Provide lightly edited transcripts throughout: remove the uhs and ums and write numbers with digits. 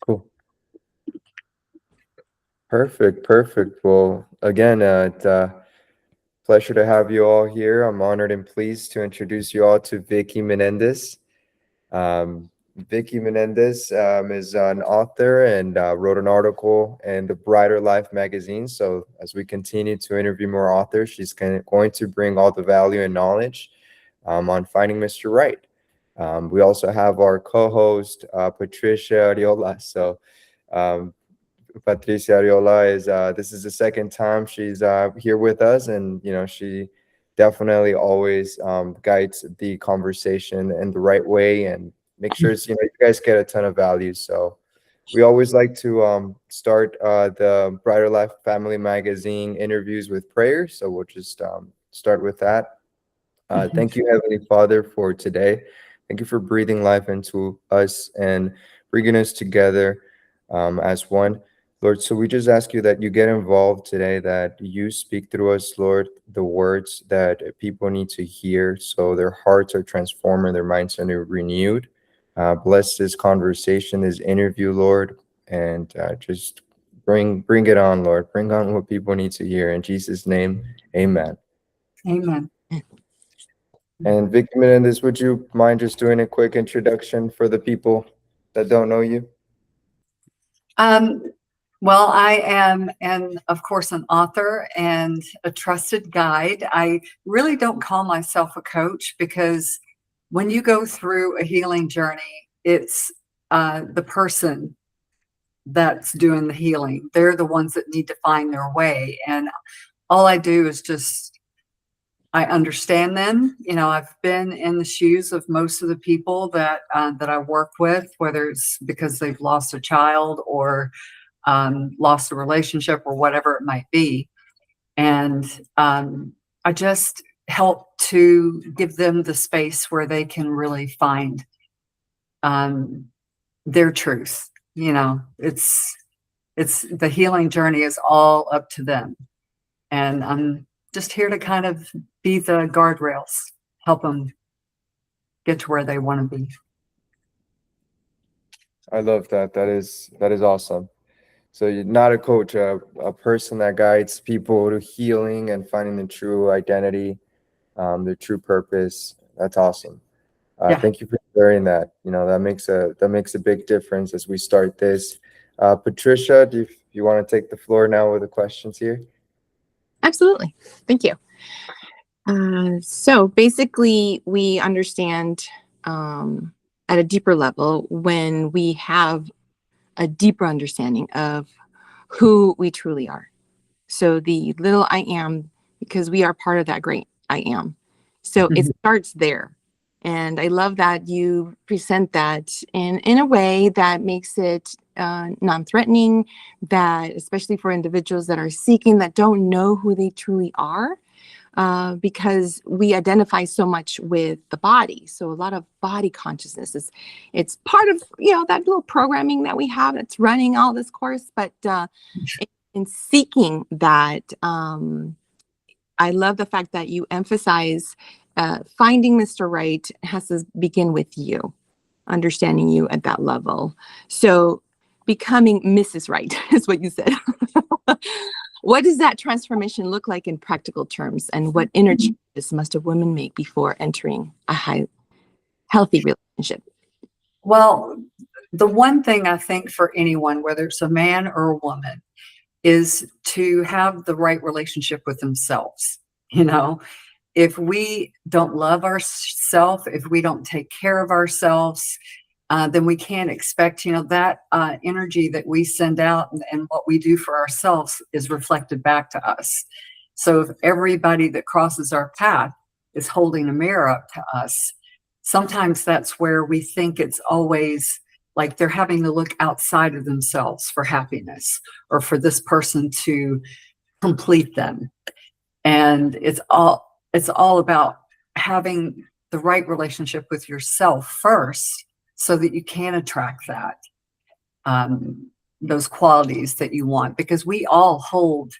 Cool. Perfect. Perfect. Well, again, it's a pleasure to have you all here. I'm honored and pleased to introduce you all to Vickie Menendez. Um, Vickie Menendez is an author and wrote an article in the Brighter Life magazine. So as we continue to interview more authors, she's going to bring all the value and knowledge on finding Mr. Right. We also have our co-host Patricia Arreola. So um, Patricia Arreola is this is the second time she's here with us, and she definitely always guides the conversation in the right way and make sure it's, you guys get a ton of value. So we always like to start the Brighter Life Family Magazine interviews with prayer. So we'll just start with that. Thank you, Heavenly Father, for today. Thank you for breathing life into us and bringing us together as one. Lord, so we just ask you that you get involved today, that you speak through us, Lord, the words that people need to hear so their hearts are transformed and their minds are renewed. Bless this conversation, this interview, Lord, and just bring it on, Lord. Bring on what people need to hear. In Jesus' name, amen. Amen. And Vickie Menendez, would you mind just doing a quick introduction for the people that don't know you? Well, I am, and of course, an author and a trusted guide. I really don't call myself a coach because when you go through a healing journey, it's the person that's doing the healing. They're the ones that need to find their way. And all I do is just, I understand them. I've been in the shoes of most of the people that I work with, whether it's because they've lost a child or lost a relationship or whatever it might be. And I just help to give them the space where they can really find their truth. It's the healing journey is all up to them. And I'm just here to kind of be the guardrails, help them get to where they want to be. I love that. That is awesome. So you're not a coach, a person that guides people to healing and finding the true identity, their true purpose. That's awesome. Yeah. Thank you for sharing that. That makes a big difference as we start this. Patricia, do you want to take the floor now with the questions here? Absolutely. Thank you. So basically, we understand at a deeper level when we have a deeper understanding of who we truly are. So the little I am, because we are part of that great I am. So it starts there. And I love that you present that in a way that makes it non-threatening, that especially for individuals that are seeking, that don't know who they truly are, because we identify so much with the body. So a lot of body consciousness it's part of, that little programming that we have that's running all this course. But in seeking that, I love the fact that you emphasize finding Mr. Right has to begin with you, understanding you at that level. So becoming Mrs. Right is what you said. What does that transformation look like in practical terms? And what inner changes must a woman make before entering a healthy relationship? Well, the one thing I think for anyone, whether it's a man or a woman, is to have the right relationship with themselves. If we don't love ourselves, if we don't take care of ourselves, then we can't expect, that energy that we send out and what we do for ourselves is reflected back to us. So if everybody that crosses our path is holding a mirror up to us, sometimes that's where we think it's always like they're having to look outside of themselves for happiness or for this person to complete them. And it's all about having the right relationship with yourself first so that you can attract that, those qualities that you want, because we all hold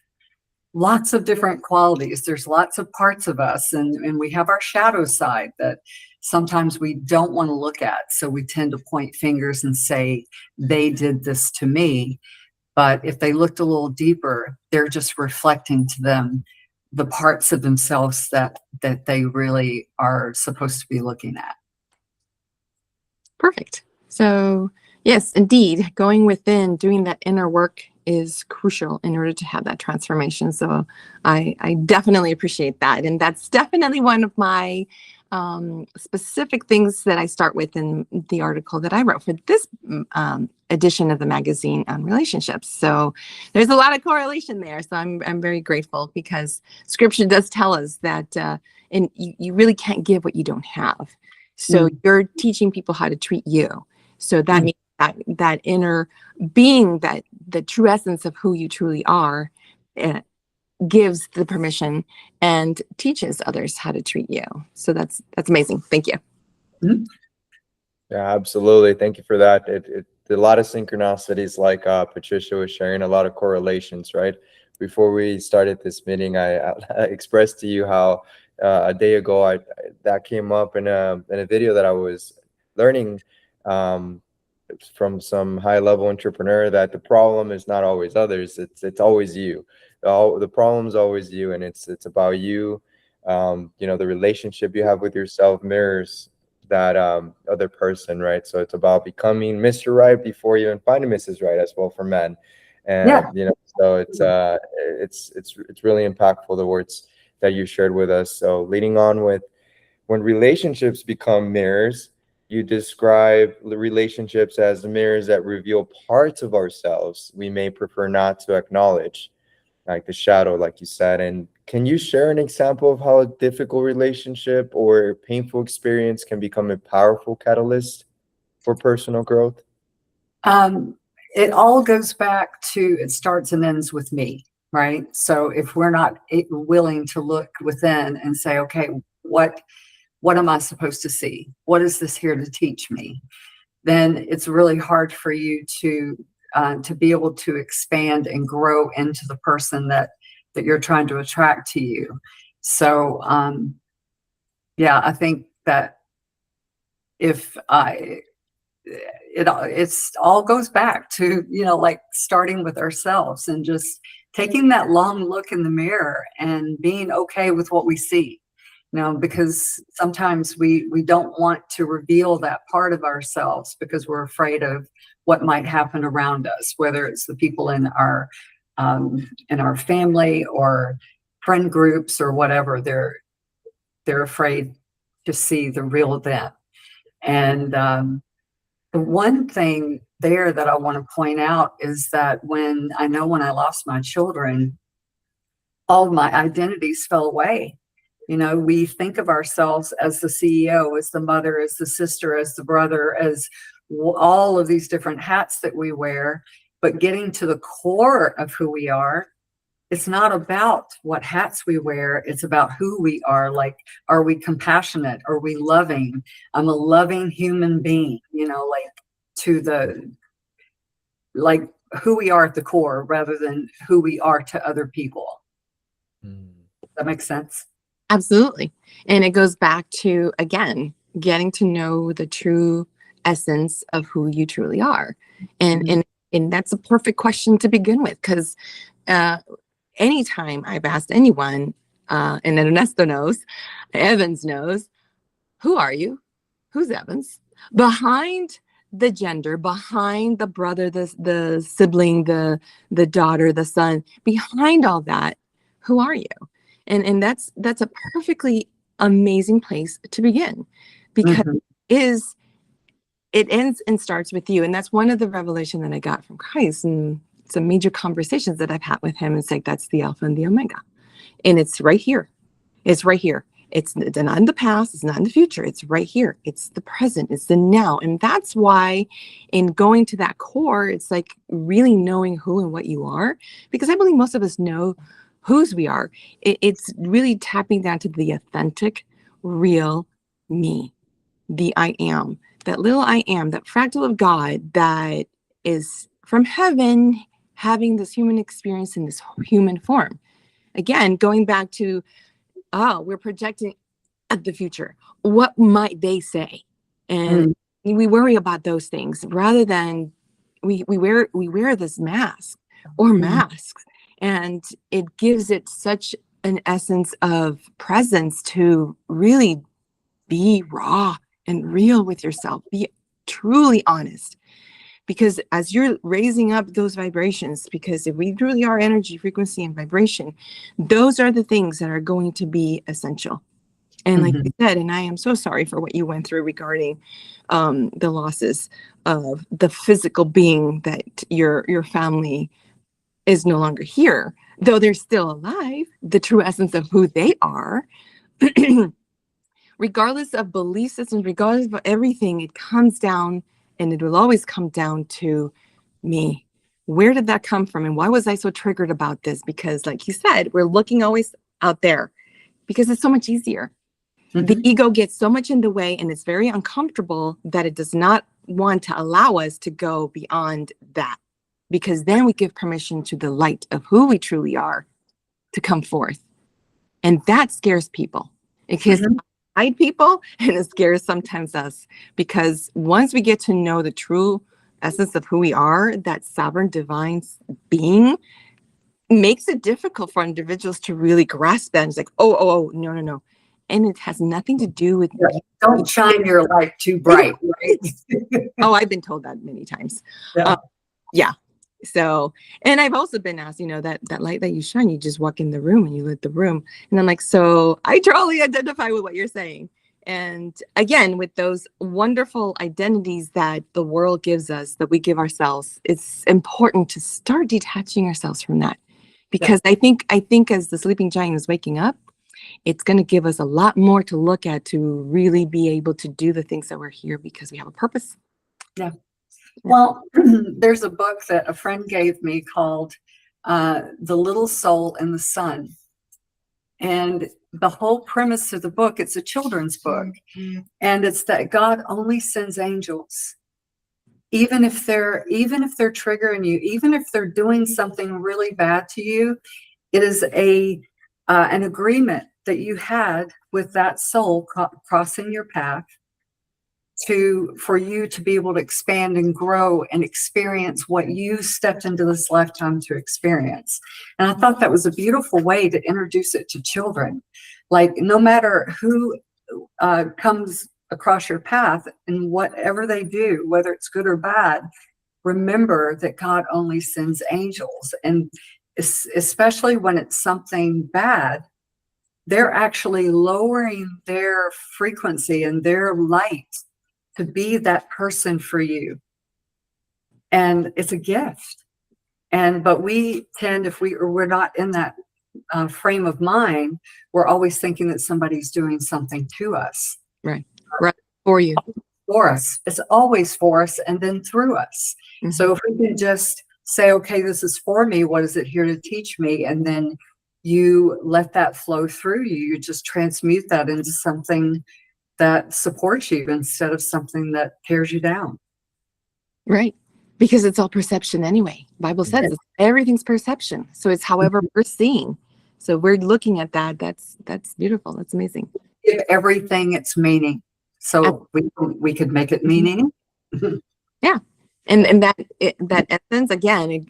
lots of different qualities. There's lots of parts of us, and we have our shadow side that sometimes we don't want to look at. So we tend to point fingers and say, they did this to me. But if they looked a little deeper, they're just reflecting to them the parts of themselves that they really are supposed to be looking at. Perfect. So yes, indeed, going within, doing that inner work is crucial in order to have that transformation. So I definitely appreciate that. And that's definitely one of my specific things that I start with in the article that I wrote for this edition of the magazine on relationships. So there's a lot of correlation there. So I'm very grateful, because scripture does tell us that and you really can't give what you don't have. So you're teaching people how to treat you. So that means that inner being, that the true essence of who you truly are, gives the permission and teaches others how to treat you. So that's amazing. Thank you. Yeah, absolutely. Thank you for that. A lot of synchronicities, like Patricia was sharing, a lot of correlations, right? Before we started this meeting, I expressed to you how a day ago that came up in a video that I was learning from some high-level entrepreneur, that the problem is not always others, it's always you. The problem is always you, and it's about you. The relationship you have with yourself mirrors that other person, right? So it's about becoming Mr. Right before you even find a Mrs. Right as well for men. And so it's really impactful, the words that you shared with us. So leading on with, when relationships become mirrors, you describe the relationships as mirrors that reveal parts of ourselves we may prefer not to acknowledge, like the shadow, like you said. And can you share an example of how a difficult relationship or painful experience can become a powerful catalyst for personal growth? It all goes back to, it starts and ends with me, right? So if we're not willing to look within and say, okay, what am I supposed to see? What is this here to teach me? Then it's really hard for you to be able to expand and grow into the person that you're trying to attract to you. So yeah, I think that if it's all goes back to, like starting with ourselves and just taking that long look in the mirror and being okay with what we see. Because sometimes we don't want to reveal that part of ourselves because we're afraid of what might happen around us, whether it's the people in our family or friend groups or whatever. They're afraid to see the real them. And the one thing there that I want to point out is that when I lost my children, all of my identities fell away. We think of ourselves as the CEO, as the mother, as the sister, as the brother, as all of these different hats that we wear. But getting to the core of who we are, it's not about what hats we wear. It's about who we are. Like, are we compassionate? Are we loving? I'm a loving human being, like who we are at the core rather than who we are to other people. Does that make sense? Absolutely. And it goes back to, again, getting to know the true essence of who you truly are. And that's a perfect question to begin with, because anytime I've asked anyone, and Ernesto knows, Evans knows, who are you? Who's Evans? Behind the gender, behind the brother, the sibling, the daughter, the son, behind all that, who are you? And that's a perfectly amazing place to begin, because it ends and starts with you. And that's one of the revelation that I got from Christ and some major conversations that I've had with him. It's like, that's the Alpha and the Omega. And it's right here. It's right here. It's not in the past. It's not in the future. It's right here. It's the present. It's the now. And that's why in going to that core, it's like really knowing who and what you are, because I believe most of us know whose we are. It's really tapping down to the authentic, real me, the I am, that little I am, that fractal of God that is from heaven, having this human experience in this human form. again, going back to, oh, we're projecting at the future. What might they say? And we worry about those things rather than we wear this mask or masks, and it gives it such an essence of presence to really be raw and real with yourself, be truly honest. Because as you're raising up those vibrations, because if we truly are energy, frequency, and vibration, those are the things that are going to be essential. And like you said, and I am so sorry for what you went through regarding the losses of the physical being, that your family is no longer here, though they're still alive, the true essence of who they are. Regardless of belief systems, regardless of everything, it comes down, and it will always come down to me. Where did that come from? And why was I so triggered about this? Because like you said, we're looking always out there because it's so much easier. The ego gets so much in the way, and it's very uncomfortable that it does not want to allow us to go beyond that, because then we give permission to the light of who we truly are to come forth. And that scares people. It scares people, and it scares sometimes us, because once we get to know the true essence of who we are, that sovereign divine being, makes it difficult for individuals to really grasp that. It's like, oh, no. And it has nothing to do with don't shine your light too bright, right? Oh, I've been told that many times. Yeah. So, and I've also been asked, that light that you shine, you just walk in the room and you lit the room. And I'm like, so I totally identify with what you're saying. And again, with those wonderful identities that the world gives us, that we give ourselves, it's important to start detaching ourselves from that. Because I think as the sleeping giant is waking up, it's going to give us a lot more to look at to really be able to do the things that we're here because we have a purpose. Yeah. Well, there's a book that a friend gave me called The Little Soul in the Sun. And the whole premise of the book, it's a children's book. And it's that God only sends angels. Even if they're triggering you, even if they're doing something really bad to you, it is an agreement that you had with that soul crossing your path for you to be able to expand and grow and experience what you stepped into this lifetime to experience. And I thought that was a beautiful way to introduce it to children. Like, no matter who comes across your path and whatever they do, whether it's good or bad, remember that God only sends angels. And especially when it's something bad, they're actually lowering their frequency and their light to be that person for you. And it's a gift. But we tend, if we're not in that frame of mind, we're always thinking that somebody's doing something to us. Right. For you. For us. It's always for us and then through us. So if we can just say, okay, this is for me, what is it here to teach me? And then you let that flow through you. You just transmute that into something that supports you instead of something that tears you down. Right. Because it's all perception anyway. Bible says everything's perception. So it's however we're seeing. So we're looking at that. That's beautiful. That's amazing. Give everything its meaning. So we could make it meaning. Yeah. And that essence, again,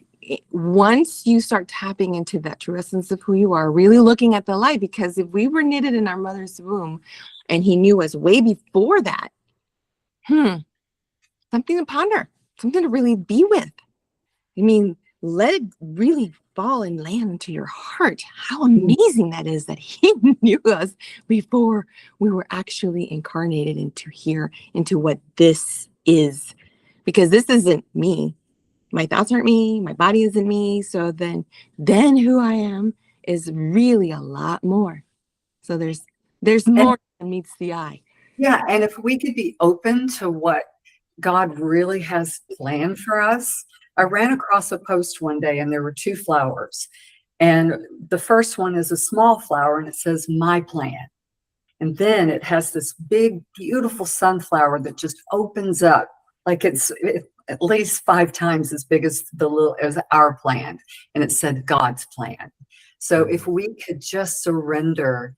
once you start tapping into that true essence of who you are, really looking at the light, because if we were knitted in our mother's womb and he knew us way before that, something to ponder, something to really be with. I mean, let it really fall and land into your heart. How amazing that is that he knew us before we were actually incarnated into what this is. Because this isn't me. My thoughts aren't me. My body isn't me. So then who I am is really a lot more. So there's more than meets the eye. Yeah. And if we could be open to what God really has planned for us. I ran across a post one day and there were two flowers. And the first one is a small flower and it says, my plan. And then it has this big, beautiful sunflower that just opens up. Like it's at least 5 times as big as as our plan. And it said God's plan. So if we could just surrender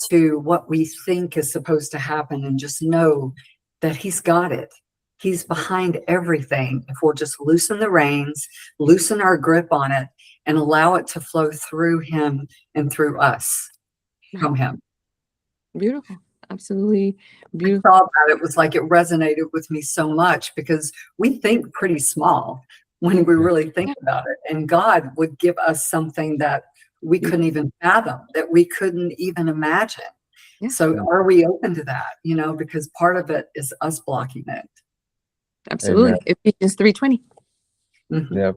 to what we think is supposed to happen and just know that he's got it. He's behind everything. If we'll just loosen the reins, loosen our grip on it, and allow it to flow through him and through us from him. Beautiful. Absolutely I beautiful. thought about it, it was like it resonated with me so much because we think pretty small when we really think about it. And God would give us something that we couldn't even fathom, that we couldn't even imagine. Yeah. So are we open to that? You know, because part of it is us blocking it. Absolutely. Amen. Ephesians 3:20. Mhm. Yeah.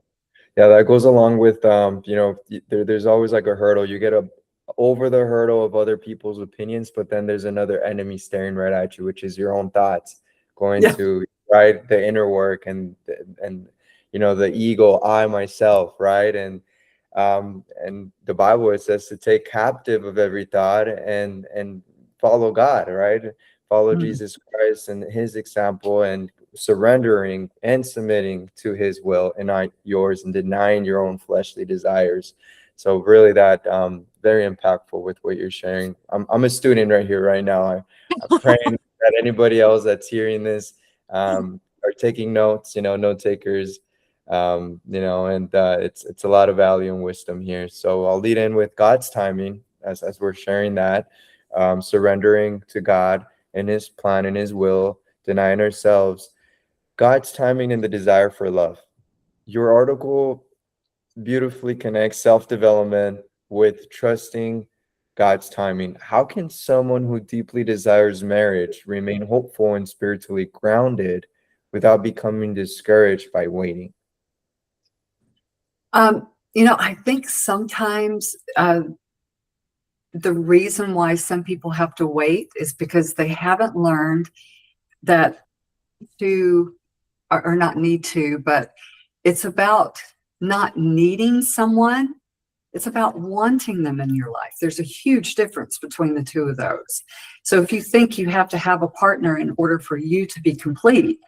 Yeah, that goes along with there's always like a hurdle. You get over the hurdle of other people's opinions, but then there's another enemy staring right at you, which is your own thoughts going Yeah. to right the inner work and the ego, I myself, right? And the Bible, it says to take captive of every thought and follow God, right? Follow Mhm. Jesus Christ and his example, and surrendering and submitting to his will and not yours, and denying your own fleshly desires. So really that very impactful with what you're sharing. I'm a student right here, right now. I'm praying that anybody else that's hearing this are taking notes, note takers, and it's a lot of value and wisdom here. So I'll lead in with God's timing as we're sharing that, surrendering to God and his plan and his will, denying ourselves, God's timing and the desire for love. Your article beautifully connects self-development with trusting God's timing. How can someone who deeply desires marriage remain hopeful and spiritually grounded without becoming discouraged by waiting? I think sometimes the reason why some people have to wait is because they haven't learned that to, or not need to, but it's about not needing someone. It's about wanting them in your life. There's a huge difference between the two of those. So if you think you have to have a partner in order for you to be complete,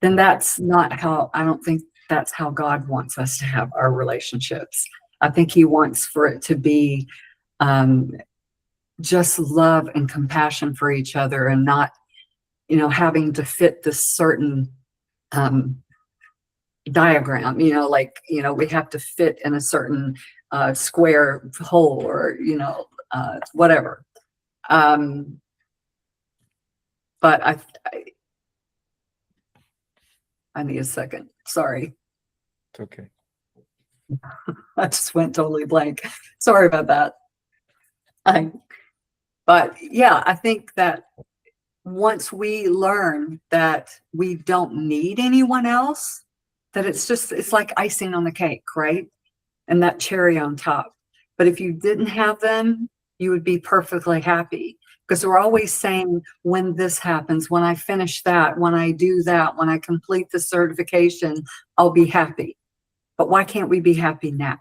then that's not how, I don't think that's how God wants us to have our relationships. I think he wants for it to be just love and compassion for each other, and not, having to fit this certain diagram, we have to fit in a certain square hole, or, whatever. But I need a second. Sorry. It's okay. I just went totally blank. Sorry about that. But yeah, I think that once we learn that we don't need anyone else, that it's like icing on the cake, right? And that cherry on top. But if you didn't have them, you would be perfectly happy, because we're always saying, when this happens, when I finish that, when I do that, when I complete the certification, I'll be happy. But why can't we be happy now?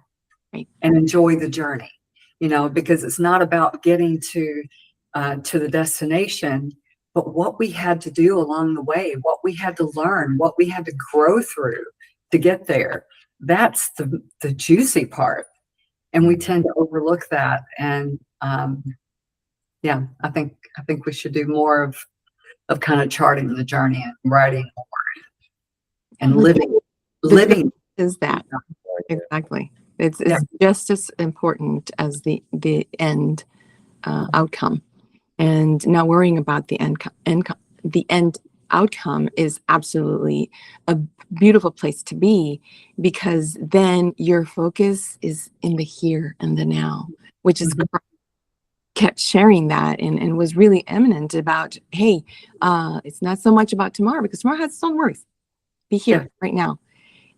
Right. And enjoy the journey? Because it's not about getting to the destination, but what we had to do along the way, what we had to learn, what we had to grow through to get there. That's the juicy part. And we tend to overlook that. And yeah, I think we should do more of kind of charting the journey and writing more and living. Is that exactly? It's Yeah. just as important as the end outcome, and not worrying about the end outcome is absolutely a beautiful place to be, because then your focus is in the here and the now, which is kept sharing that and was really eminent about, hey, it's not so much about tomorrow, because tomorrow has its own worries. Be here right now.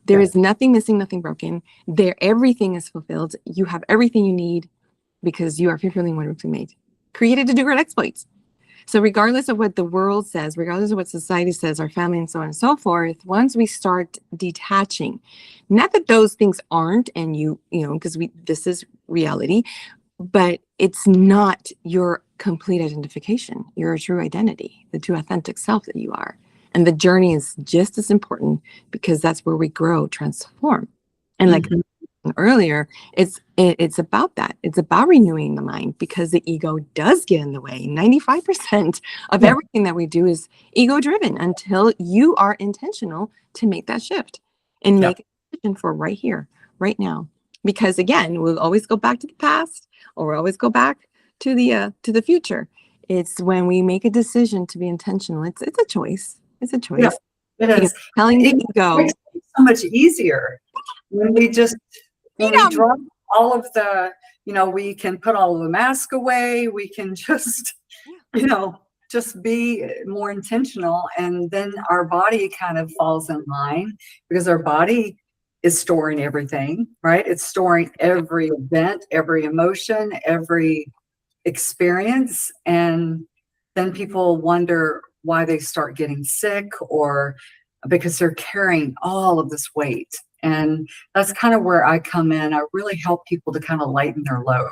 There is nothing missing, nothing broken. There, everything is fulfilled. You have everything you need, because you are fearfully and wonderfully made, created to do great exploits. So regardless of what the world says, regardless of what society says, our family and so on and so forth, once we start detaching, not that those things aren't, and because this is reality, but it's not your complete identification, your true identity, the true authentic self that you are. And the journey is just as important, because that's where we grow, transform. And like mentioned earlier, it's about that. It's about renewing the mind, because the ego does get in the way. 95% of everything that we do is ego driven until you are intentional to make that shift and make a decision for right here, right now. Because again, we'll always go back to the past, or we'll always go back to the future. It's when we make a decision to be intentional. It's a choice. It's a choice. Yeah, it is. Telling the It ego. makes it so much easier when we drop all of the, we can put all of the mask away. We can just, just be more intentional. And then our body kind of falls in line, because our body is storing everything, right? It's storing every event, every emotion, every experience. And then people wonder why they start getting sick, or because they're carrying all of this weight. And that's kind of where I come in. I really help people to kind of lighten their load.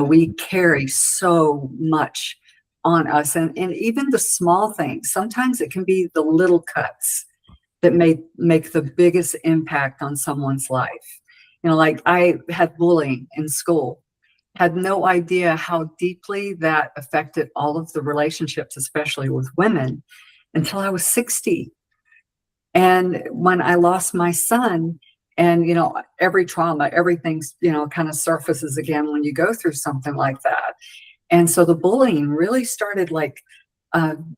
We carry so much on us, and even the small things. Sometimes it can be the little cuts that make the biggest impact on someone's life. Like I had bullying in school, had no idea how deeply that affected all of the relationships, especially with women, until I was 60. And when I lost my son, and, every trauma, everything's, kind of surfaces again when you go through something like that. And so the bullying really started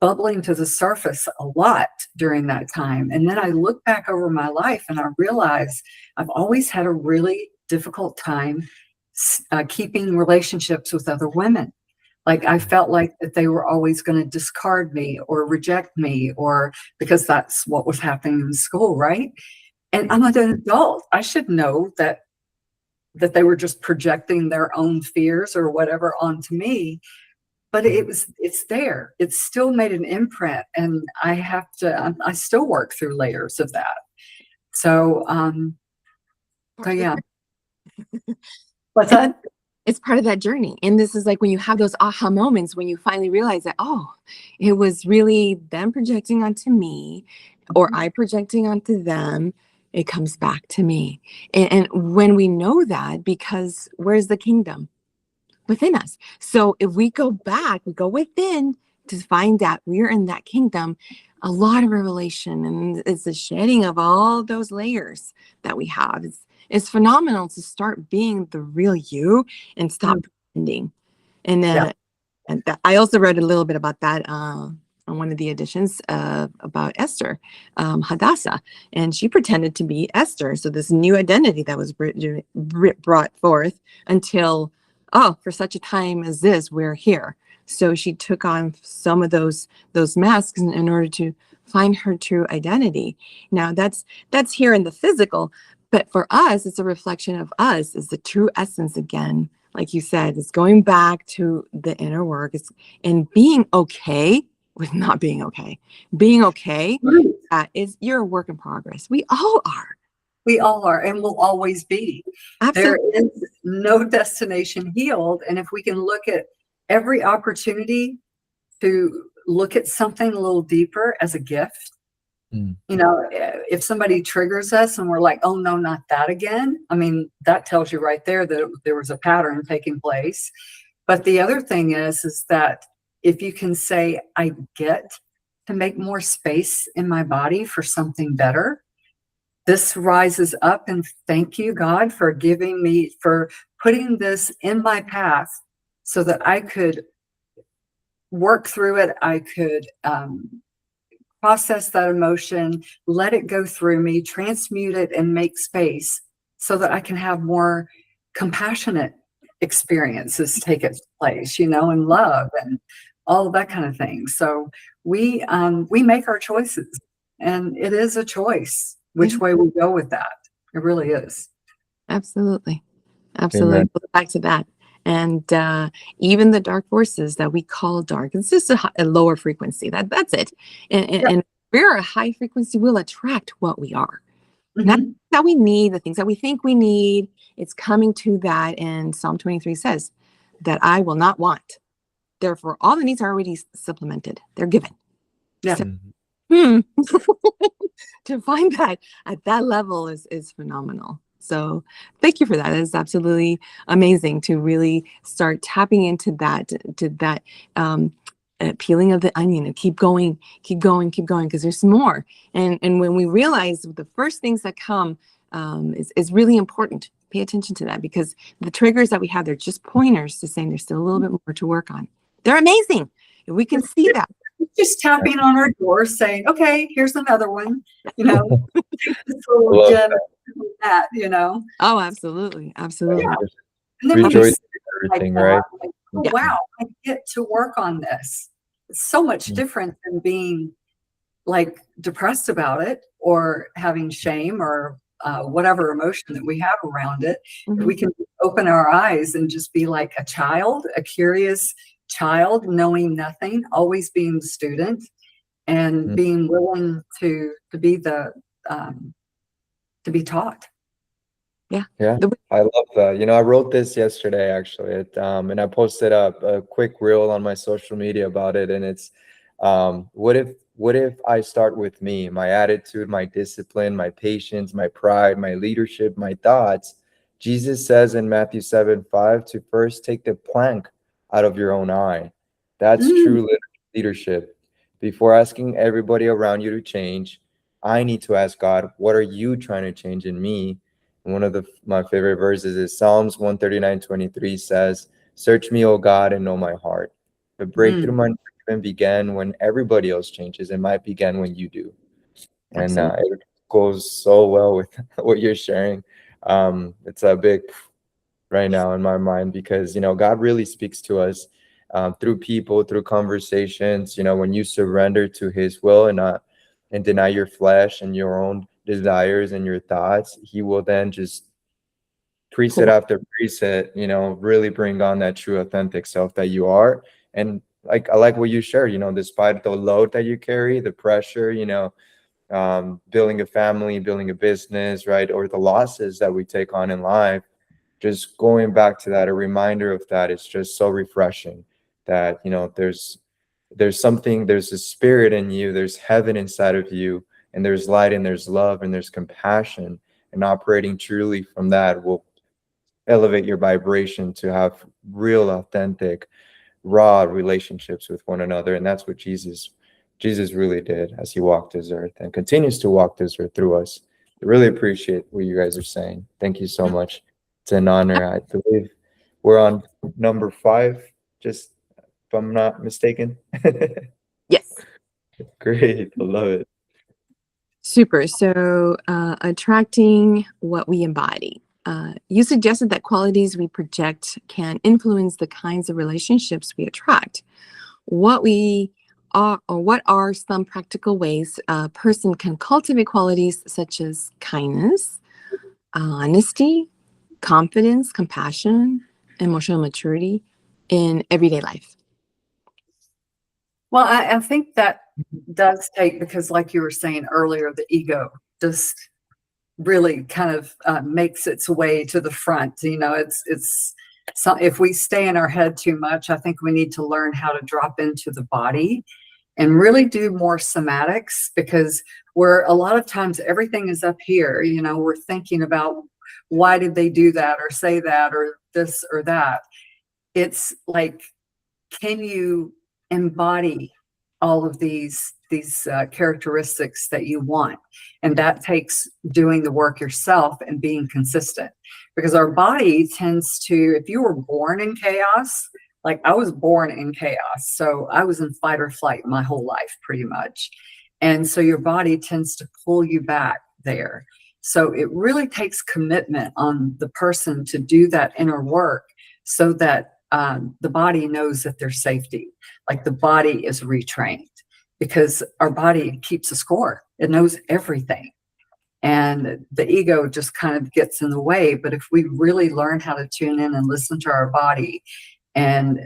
bubbling to the surface a lot during that time. And then I look back over my life and I realize I've always had a really difficult time keeping relationships with other women. Like I felt like that they were always going to discard me or reject me, or because that's what was happening in school, right? And I'm an adult. I should know that they were just projecting their own fears or whatever onto me. But it's there. It still made an imprint, and I still work through layers of that. So yeah. What's that? It's part of that journey. And this is like when you have those aha moments, when you finally realize that, oh, it was really them projecting onto me, or I projecting onto them. It comes back to me. And when we know that, because where's the kingdom? Within us. So if we go back, we go within to find that we're in that kingdom, a lot of revelation, and it's the shedding of all those layers that we have. It's phenomenal to start being the real you and stop pretending. And I also read a little bit about that on one of the editions about Esther, Hadassah, and she pretended to be Esther. So this new identity that was brought forth until, for such a time as this, we're here. So she took on some of those masks in order to find her true identity. Now that's here in the physical, but for us, it's a reflection of us. It's the true essence again. Like you said, it's going back to the inner work, and being okay with not being okay. Being okay is you're a work in progress. We all are. We all are, and will always be. Absolutely. There is no destination healed. And if we can look at every opportunity to look at something a little deeper as a gift, if somebody triggers us and we're like, oh no, not that again. I mean, that tells you right there that there was a pattern taking place. But the other thing is that if you can say, I get to make more space in my body for something better, this rises up, and thank you, God, for putting this in my path so that I could work through it. I could process that emotion, let it go through me, transmute it, and make space so that I can have more compassionate experiences take its place, and love and all of that kind of thing. So we make our choices, and it is a choice which way we go with that. It really is. Absolutely. Amen. Back to that. And even the dark forces that we call dark, it's just a lower frequency. That's it. And if we're a high frequency, we'll attract what we are. Not that we need, the things that we think we need. It's coming to that. And Psalm 23 says that I will not want. Therefore, all the needs are already supplemented. They're given. Yeah. So, to find that at that level is phenomenal. So thank you for that. It's absolutely amazing to really start tapping into that peeling of the onion and keep going, because there's more. And when we realize the first things that come is really important. Pay attention to that, because the triggers that we have, they're just pointers to saying there's still a little bit more to work on. They're amazing. And we can see that. Just tapping on our door saying, okay, here's another one, you know, this little Love gem, that, you know. Oh, absolutely. Absolutely. Yeah. And then when you Rejoice see in it like everything, that, right? like, oh, Yeah. wow, I get to work on this. It's so much Mm. different than being like depressed about it or having shame or whatever emotion that we have around it. If we can open our eyes and just be like a child, a curious child, knowing nothing, always being the student, and Mm. being willing to be the to be taught. Yeah, I love that. You know, I wrote this yesterday actually, and I posted up a quick reel on my social media about it. And it's, what if I start with me, my attitude, my discipline, my patience, my pride, my leadership, my thoughts. Jesus says in Matthew 7:5 to first take the plank out of your own eye. That's true leadership. Before asking everybody around you to change, I need to ask God, what are you trying to change in me? One of my favorite verses is Psalms 139:23 says, "Search me, O God, and know my heart." The breakthrough might not even begin when everybody else changes. It might begin when you do. And Absolutely. it goes so well with what you're sharing. It's a big right now in my mind, because, you know, God really speaks to us through people, through conversations. You know, when you surrender to his will and not and deny your flesh and your own desires and your thoughts, he will then just preset after preset, you know, really bring on that true authentic self that you are. And like, I like what you shared, you know, despite the load that you carry, the pressure, you know, building a family, building a business, right, or the losses that we take on in life, just going back to that, a reminder of that is just so refreshing. That, you know, there's something, there's a spirit in you, there's heaven inside of you, and there's light and there's love and there's compassion, and operating truly from that will elevate your vibration to have real authentic raw relationships with one another. And that's what Jesus really did as he walked this earth and continues to walk this earth through us. I really appreciate what you guys are saying. Thank you so much. It's an honor. I believe we're on number 5, just if I'm not mistaken. Yes. Great. I love it. Super. So attracting what we embody. You suggested that qualities we project can influence the kinds of relationships we attract. What are some practical ways a person can cultivate qualities such as kindness, honesty, confidence, compassion, emotional maturity in everyday life? Well, I think that does take, because like you were saying earlier, the ego just really kind of makes its way to the front. You know, it's so if we stay in our head too much, I think we need to learn how to drop into the body and really do more somatics, because we're a lot of times everything is up here. You know, we're thinking about why did they do that or say that or this or that. It's like, can you embody all of these characteristics that you want? And that takes doing the work yourself and being consistent, because our body tends to, if you were born in chaos, like I was born in chaos, so I was in fight or flight my whole life pretty much, and so your body tends to pull you back there. So it really takes commitment on the person to do that inner work, so that the body knows that there's safety, like the body is retrained, because our body keeps a score. It knows everything. And the ego just kind of gets in the way. But if we really learn how to tune in and listen to our body and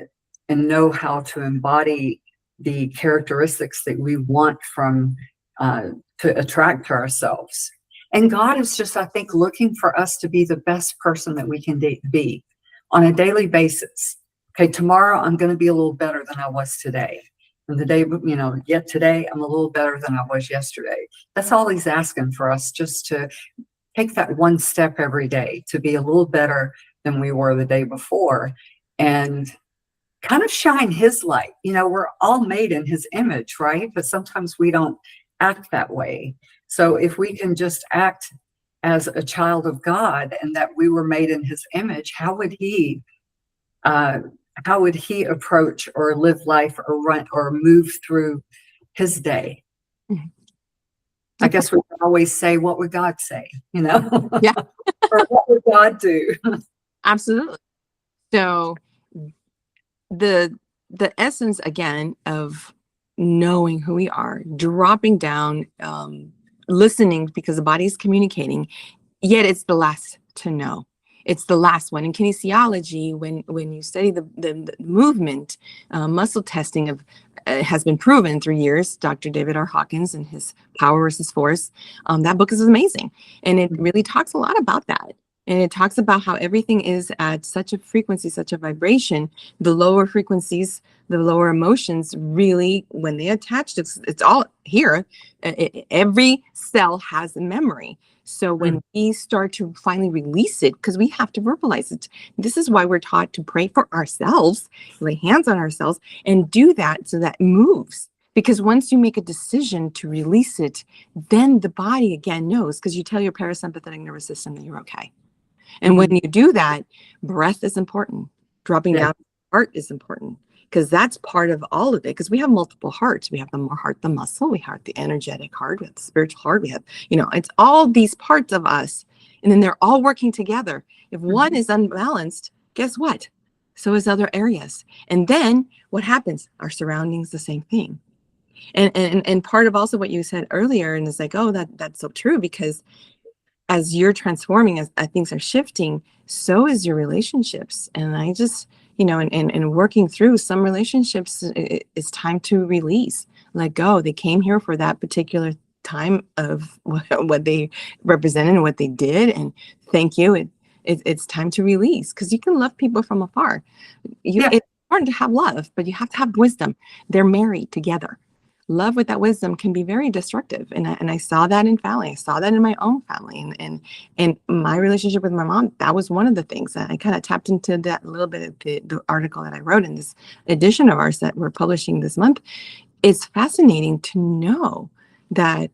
know how to embody the characteristics that we want from to attract to ourselves. And God is just, I think, looking for us to be the best person that we can be on a daily basis. Okay, tomorrow I'm going to be a little better than I was today. And the day, you know, yet today I'm a little better than I was yesterday. That's all he's asking for us, just to take that one step every day to be a little better than we were the day before, and kind of shine his light. We're all made in his image, right? But sometimes we don't act that way. So if we can just act as a child of God and that we were made in his image, how would he approach or live life or run or move through his day? Mhm. I guess we can always say, what would God say? Yeah. Or what would God do? Absolutely. So the essence again of knowing who we are, dropping down, listening, because the body is communicating, yet it's the last to know. It's the last one. In kinesiology, when you study the movement, muscle testing of has been proven through years. Dr. David R. Hawkins and his Power versus Force. That book is amazing, and it really talks a lot about that. And it talks about how everything is at such a frequency, such a vibration. The lower frequencies, the lower emotions, really, when they attach, it's all here. Every cell has a memory. So when we start to finally release it, because we have to verbalize it, this is why we're taught to pray for ourselves, lay hands on ourselves, and do that so that it moves. Because once you make a decision to release it, then the body again knows, because you tell your parasympathetic nervous system that you're okay. And when you do that, breath is important. Dropping down heart is important, because that's part of all of it. Because we have multiple hearts. We have the heart, the muscle, we have the energetic heart, we have the spiritual heart, we have, it's all these parts of us. And then they're all working together. If one is unbalanced, guess what? So is other areas. And then what happens? Our surroundings, the same thing. And part of also what you said earlier, and it's like, oh, that's so true, because as you're transforming, as things are shifting, so is your relationships. And I just, and working through some relationships, it's time to release, let go. They came here for that particular time of what they represented and what they did. And thank you. It's time to release, because you can love people from afar. It's important to have love, but you have to have wisdom. They're married together. Love without wisdom can be very destructive. And I saw that in family. I saw that in my own family. And my relationship with my mom, that was one of the things that I kind of tapped into that a little bit of the article that I wrote in this edition of ours that we're publishing this month. It's fascinating to know that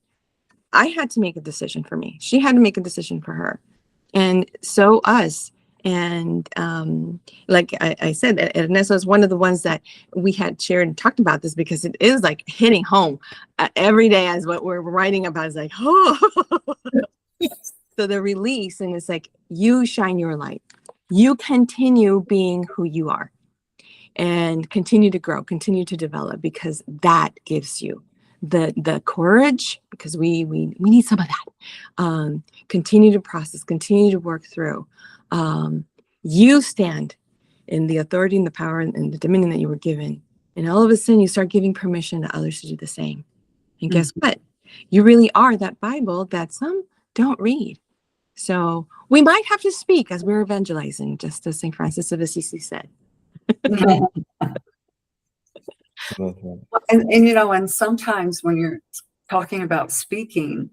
I had to make a decision for me. She had to make a decision for her. And so us. And like I said, Ernesto is one of the ones that we had shared and talked about this, because it is like hitting home every day as what we're writing about is like, oh. So the release, and it's like, you shine your light. You continue being who you are and continue to grow, continue to develop, because that gives you the courage, because we need some of that. Continue to process, continue to work through. You stand in the authority and the power and the dominion that you were given. And all of a sudden you start giving permission to others to do the same. And guess what? You really are that Bible that some don't read. So we might have to speak as we're evangelizing, just as St. Francis of Assisi said. And sometimes when you're talking about speaking,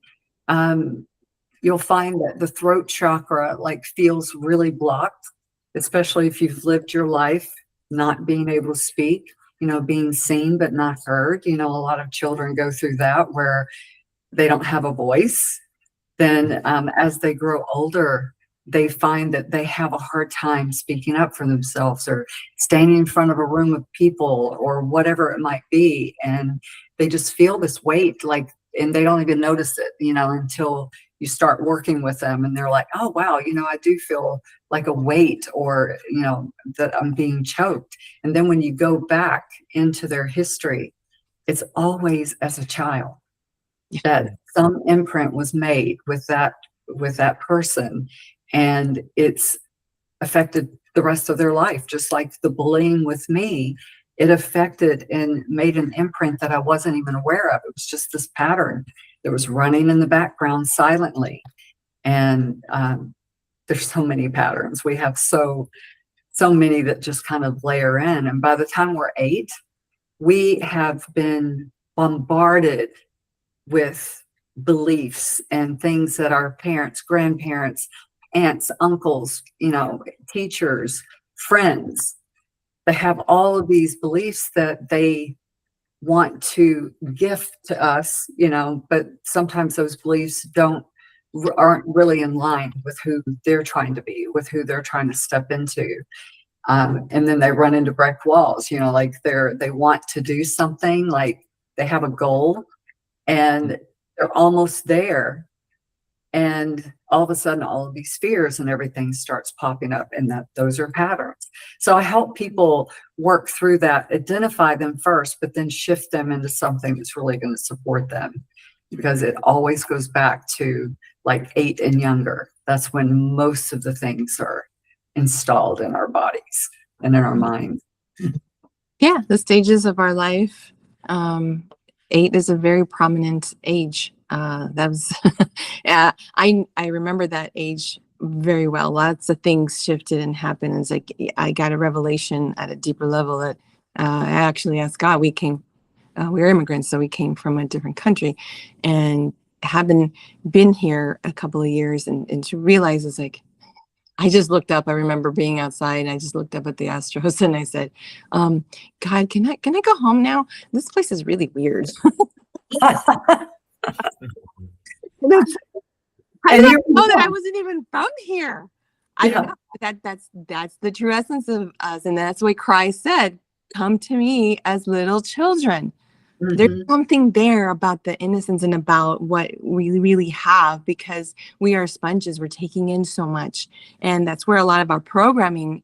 you'll find that the throat chakra feels really blocked, especially if you've lived your life not being able to speak, being seen but not heard. A lot of children go through that where they don't have a voice. Then as they grow older, they find that they have a hard time speaking up for themselves or standing in front of a room of people or whatever it might be. And they just feel this weight, and they don't even notice it, until you start working with them and they're like, oh, wow, I do feel like a weight, or, that I'm being choked. And then when you go back into their history, it's always as a child that some imprint was made with that person, and it's affected the rest of their life. Just like the bullying with me, it affected and made an imprint that I wasn't even aware of. It was just this pattern that was running in the background silently. And there's so many patterns. We have so many that just kind of layer in. And by the time we're 8, we have been bombarded with beliefs and things that our parents, grandparents, aunts, uncles, teachers, friends, they have all of these beliefs that they want to gift to us, but sometimes those beliefs aren't really in line with who they're trying to be, with who they're trying to step into. And then they run into brick walls, like they want to do something, like they have a goal and they're almost there. And all of a sudden, all of these fears and everything starts popping up, and those are patterns. So I help people work through that, identify them first, but then shift them into something that's really going to support them, because it always goes back to like 8 and younger. That's when most of the things are installed in our bodies and in our minds. Yeah, the stages of our life. 8 is a very prominent age. That was, yeah, I remember that age very well. Lots of things shifted and happened. It's like I got a revelation at a deeper level that I actually asked God. We were immigrants, so we came from a different country, and having been here a couple of years, and to realize it's like, I just looked up. I remember being outside and I just looked up at the Astros and I said, God, can I go home now? This place is really weird. I didn't know that I wasn't even from here. I don't know. That's the true essence of us. And that's what Christ said, come to me as little children. Mm-hmm. There's something there about the innocence and about what we really have, because we are sponges. We're taking in so much. And that's where a lot of our programming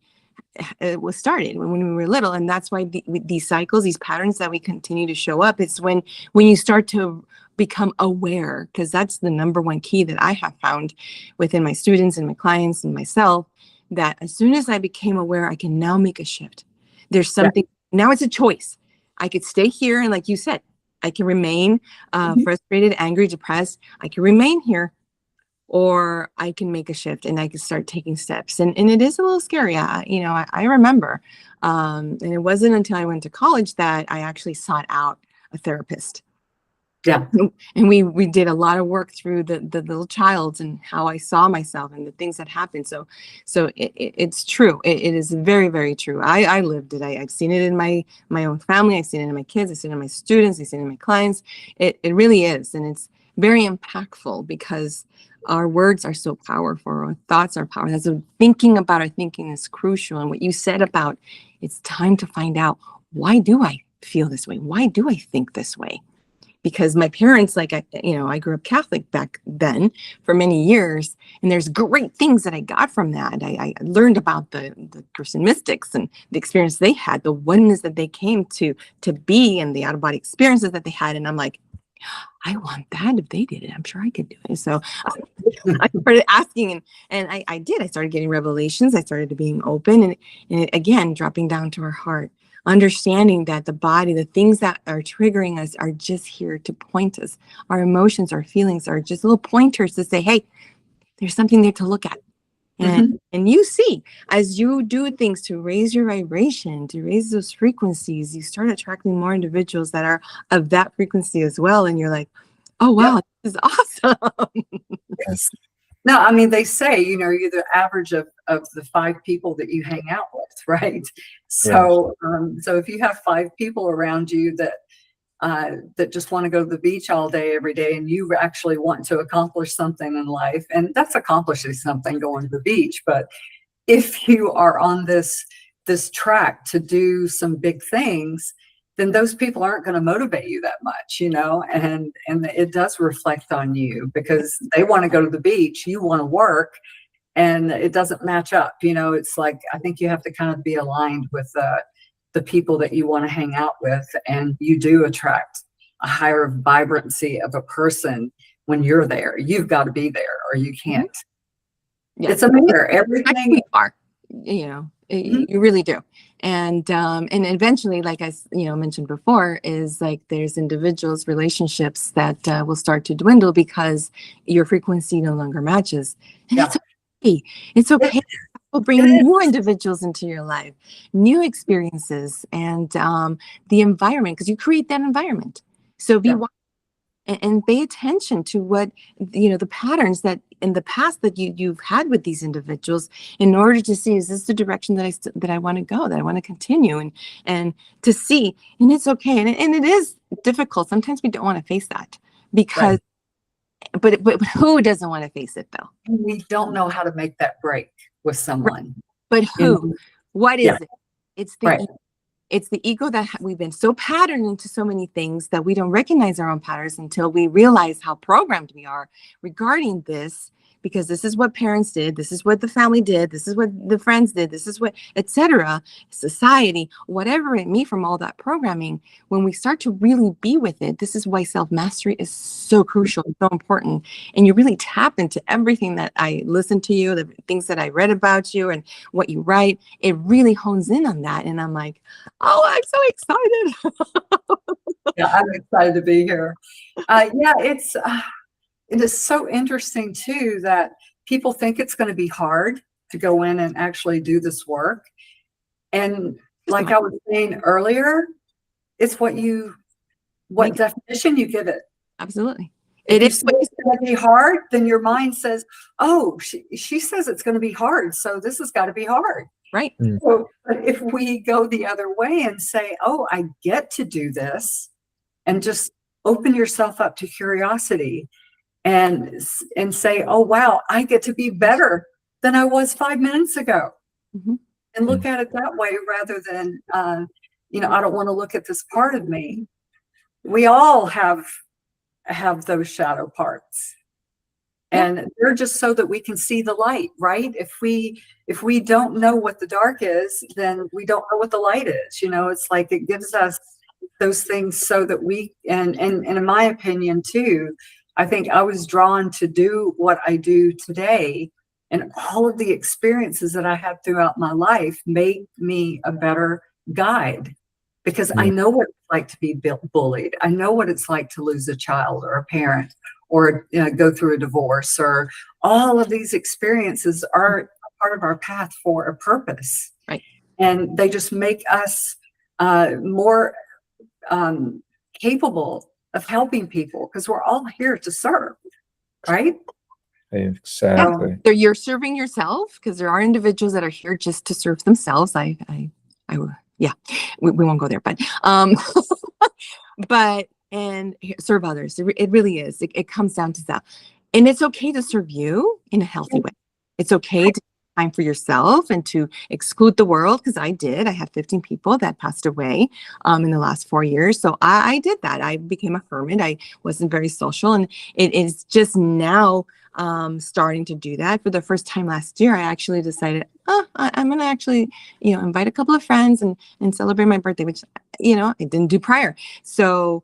was started when we were little. And that's why these cycles, these patterns that we continue to show up, it's when you start to become aware, because that's the number one key that I have found within my students and my clients and myself, that as soon as I became aware, I can now make a shift. There's something, now it's a choice. I could stay here, and like you said, I can remain frustrated, angry, depressed. I can remain here, or I can make a shift and I can start taking steps. And it is a little scary. I remember, and it wasn't until I went to college that I actually sought out a therapist. Yeah. And we did a lot of work through the little childs and how I saw myself and the things that happened. So it's true. It is very, very true. I lived it. I've seen it in my own family. I've seen it in my kids. I've seen it in my students. I've seen it in my clients. It really is. And it's very impactful, because our words are so powerful. Our thoughts are powerful. So thinking about our thinking is crucial. And what you said about, it's time to find out, why do I feel this way? Why do I think this way? Because my parents, I grew up Catholic back then for many years, and there's great things that I got from that. I learned about the Christian mystics and the experience they had, the oneness that they came to be, and the out-of-body experiences that they had. And I'm like, I want that. If they did it, I'm sure I could do it. So I started asking, and I did. I started getting revelations. I started being open, and again, dropping down to our heart. Understanding that the body, the things that are triggering us are just here to point us. Our emotions, our feelings are just little pointers to say, hey, there's something there to look at. And you see, as you do things to raise your vibration, to raise those frequencies, you start attracting more individuals that are of that frequency as well. And you're like, oh, wow, this is awesome. Yes. No, I mean, they say, you're the average of the 5 people that you hang out with, right? So, so if you have 5 people around you that just want to go to the beach all day, every day, and you actually want to accomplish something in life, and that's accomplishing something, going to the beach. But if you are on this track to do some big things, then those people aren't going to motivate you that much, and it does reflect on you, because they want to go to the beach, you want to work, and it doesn't match up. It's like, I think you have to kind of be aligned with the people that you want to hang out with, and you do attract a higher vibrancy of a person when you're there. You've got to be there, or you can't. Yeah. It's a mirror. Everything you are, you really do. And eventually, like I mentioned before, is like there's individuals, relationships that will start to dwindle because your frequency no longer matches. And it's okay. It's okay. We'll bring new individuals into your life, new experiences, and the environment, because you create that environment. So be wise and pay attention to what, the patterns that in the past that you've had with these individuals, in order to see, is this the direction that I want to go, that I want to continue, and to see. And it's okay. And it is difficult. Sometimes we don't want to face that because, but who doesn't want to face it though? We don't know how to make that break with someone. But who? What is Yeah. it? It's the it's the ego that we've been so patterned into so many things that we don't recognize our own patterns until we realize how programmed we are regarding this, because this is what parents did, this is what the family did, this is what the friends did, this is what, etc., society, whatever it may, from all that programming. When we start to really be with it, this is why self-mastery is so crucial, so important. And you really tap into everything that I listen to you, the things that I read about you and what you write. It really hones in on that. And I'm like, oh, I'm so excited. Yeah, I'm excited to be here. Yeah, it is so interesting too that people think it's going to be hard to go in and actually do this work. And like I was saying earlier, it's what definition you give it. Absolutely. If it's going to be hard, then your mind says, oh, she says it's going to be hard, so this has got to be hard. Right. So, but if we go the other way and say, oh, I get to do this, and just open yourself up to curiosity and say, oh, wow, I get to be better than I was 5 minutes ago. Mm-hmm. And look at it that way rather than, I don't want to look at this part of me. We all have those shadow parts. And they're just so that we can see the light, right? If we don't know what the dark is, then we don't know what the light is. It's like it gives us those things so that we, and in my opinion too, I think I was drawn to do what I do today, and all of the experiences that I had throughout my life made me a better guide, because I know what it's like to be bullied. I know what it's like to lose a child or a parent, or go through a divorce, or all of these experiences are part of our path for a purpose. Right. And they just make us more capable of helping people, because we're all here to serve, right? Exactly. You're serving yourself, because there are individuals that are here just to serve themselves. Yeah, we won't go there, but and serve others. It really is. It comes down to that. And it's okay to serve you in a healthy way. It's okay to take time for yourself and to exclude the world, because I did. I had 15 people that passed away in the last 4 years. So I did that. I became a hermit. I wasn't very social. And it is just now starting to do that. For the first time last year, I actually decided, I'm going to actually, invite a couple of friends and celebrate my birthday, which, I didn't do prior. So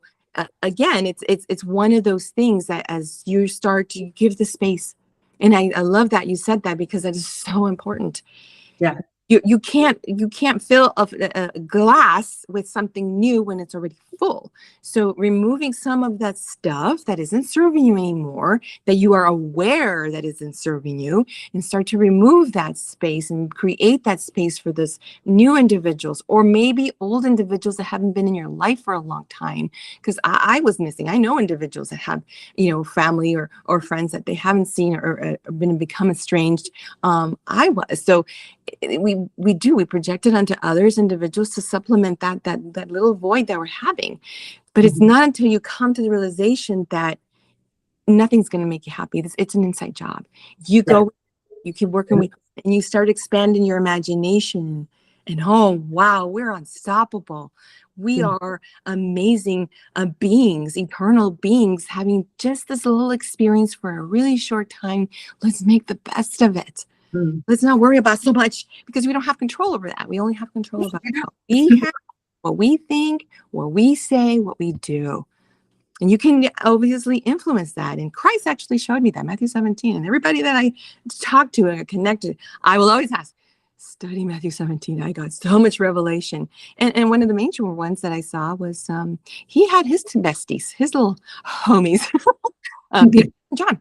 again, it's one of those things that as you start to give the space, and I love that you said that, because that is so important. Yeah. You can't fill a glass with something new when it's already full. So removing some of that stuff that isn't serving you anymore, that you are aware that isn't serving you, and start to remove that space and create that space for this new individuals, or maybe old individuals that haven't been in your life for a long time. Because I was missing. I know individuals that have, family or friends that they haven't seen or become estranged. I was. So we project it onto others, individuals, to supplement that little void that we're having. But it's not until you come to the realization that nothing's going to make you happy. It's an inside job. You go, you keep working with, and you start expanding your imagination. And oh, wow, we're unstoppable. We are amazing beings, eternal beings, having just this little experience for a really short time. Let's make the best of it. Let's not worry about so much, because we don't have control over that. We only have control over how we have, what we think, what we say, what we do. And you can obviously influence that. And Christ actually showed me that, Matthew 17. And everybody that I talk to and connected, I will always ask, study Matthew 17. I got so much revelation. And one of the major ones that I saw was he had his besties, his little homies, Peter and John.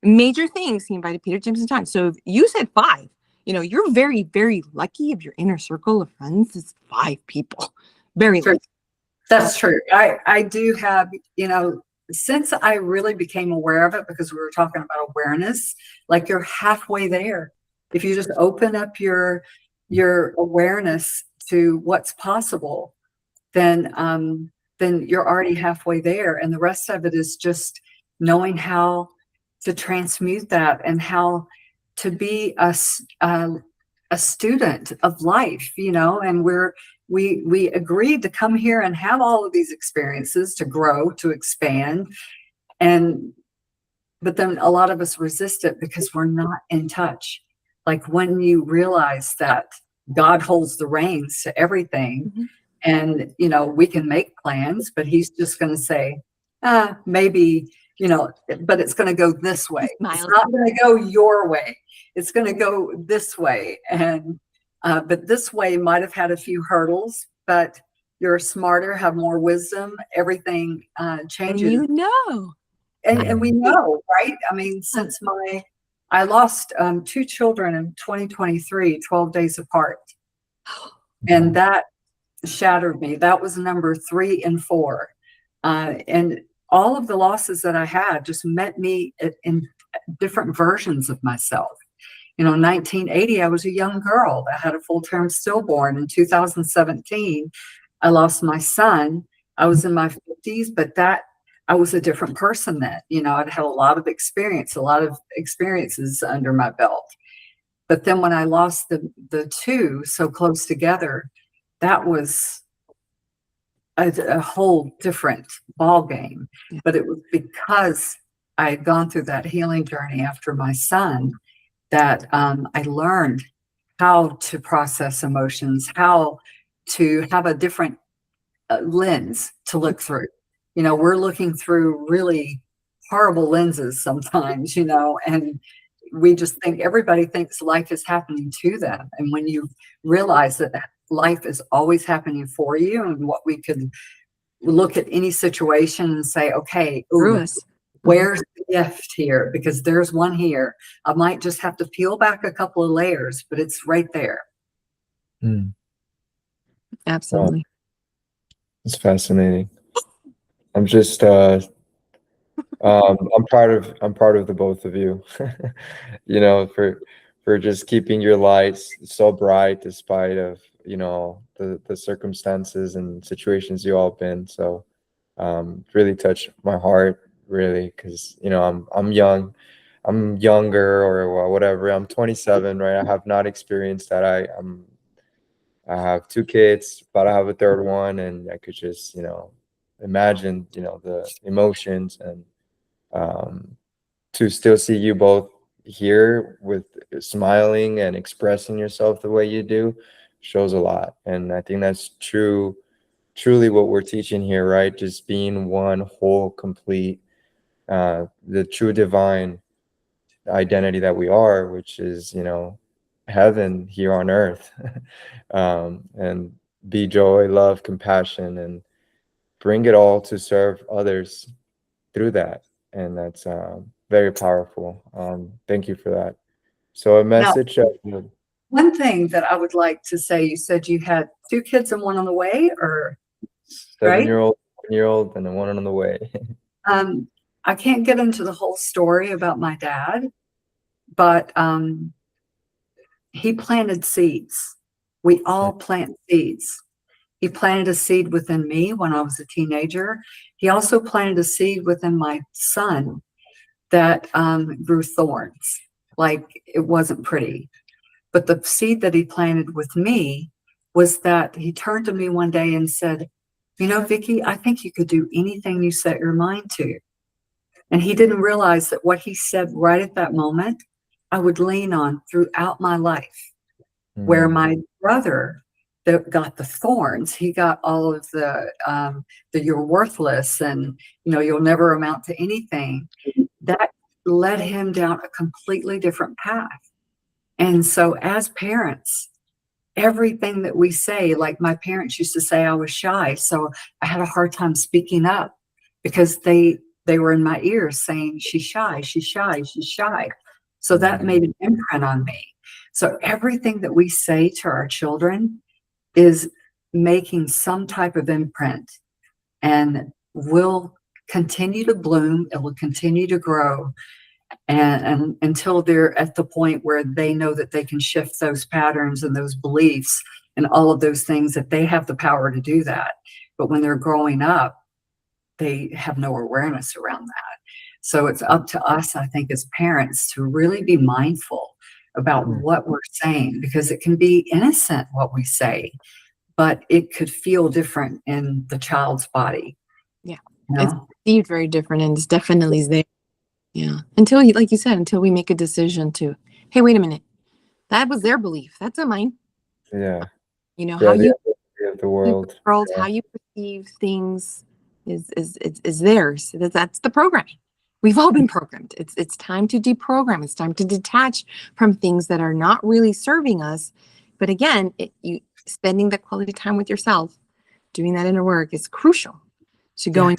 Major things. He invited Peter, James, and John. So if you said 5, you're very, very lucky if your inner circle of friends is 5 people. Very lucky. That's true. I do have, since I really became aware of it, because we were talking about awareness, like you're halfway there. If you just open up your awareness to what's possible, then you're already halfway there. And the rest of it is just knowing how to transmute that and how to be a student of life, you know. And we agreed to come here and have all of these experiences to grow, to expand. But then a lot of us resist it because we're not in touch. Like when you realize that God holds the reins to everything, and, you know, we can make plans, but he's just going to say, maybe, you know, but it's going to go this way. It's not going to go your way. It's going to go this way. And, but this way might have had a few hurdles, but you're smarter, have more wisdom. Everything changes. And you know. And we know, right? I mean, since I lost 2 children in 2023, 12 days apart. And that shattered me. That was number 3 and 4. And all of the losses that I had just met me in different versions of myself. You know, in 1980, I was a young girl that had a full-term stillborn. In 2017, I lost my son. I was in my 50s, but I was a different person then. You know, I'd had a lot of experiences under my belt. But then when I lost the 2 so close together, that was a whole different ball game. But it was because I had gone through that healing journey after my son that I learned how to process emotions, how to have a different lens to look through. You know, we're looking through really horrible lenses sometimes, you know, and we just think everybody thinks life is happening to them. And when you realize that life is always happening for you, and what we could look at any situation and say, okay, where's the gift here? Because there's one here. I might just have to peel back a couple of layers, but it's right there. Absolutely. It's fascinating. I'm just I'm proud of the both of you. You know, for just keeping your lights so bright despite of, you know, the circumstances and situations you all been. So really touched my heart, really, because, you know, I'm younger or whatever. I'm 27, right? I have not experienced that. I have 2 kids, but I have a 3rd one, and I could just, you know, imagine, you know, the emotions, and to still see you both here with smiling and expressing yourself the way you do shows a lot. And I think that's truly what we're teaching here, right? Just being one whole, complete, the true divine identity that we are, which is, you know, heaven here on earth. And be joy, love, compassion, and bring it all to serve others through that. And that's very powerful. Thank you for that. So a message. One thing that I would like to say, you said you had 2 kids and 1 on the way, or 7-year-old, 1-year-old, and then 1 on the way. I can't get into the whole story about my dad, but he planted seeds. We all plant seeds. He planted a seed within me when I was a teenager. He also planted a seed within my son that grew thorns. Like, it wasn't pretty. But the seed that he planted with me was that he turned to me one day and said, you know, Vickie, I think you could do anything you set your mind to. And he didn't realize that what he said right at that moment, I would lean on throughout my life. Where my brother that got the thorns, he got all of the you're worthless, and, you know, you'll never amount to anything. That led him down a completely different path. And so as parents, everything that we say, like my parents used to say I was shy, so I had a hard time speaking up because they were in my ears saying, she's shy, she's shy, she's shy. So that made an imprint on me. So everything that we say to our children is making some type of imprint, and will continue to bloom. It will continue to grow. And until they're at the point where they know that they can shift those patterns and those beliefs and all of those things, that they have the power to do that. But when they're growing up, they have no awareness around that. So it's up to us, I think, as parents to really be mindful about what we're saying, because it can be innocent what we say, but it could feel different in the child's body. Yeah. You It's know? perceived very different, and it's definitely there. Yeah. Until you, like you said, until we make a decision to, hey, wait a minute, that was their belief. That's not mine. Yeah. You know, Yeah, how the you idea of the perceive world. the world, Yeah. how you perceive things is theirs. That's the programming. We've all been programmed. It's time to deprogram. It's time to detach from things that are not really serving us. But again, you spending that quality time with yourself, doing that inner work is crucial to going.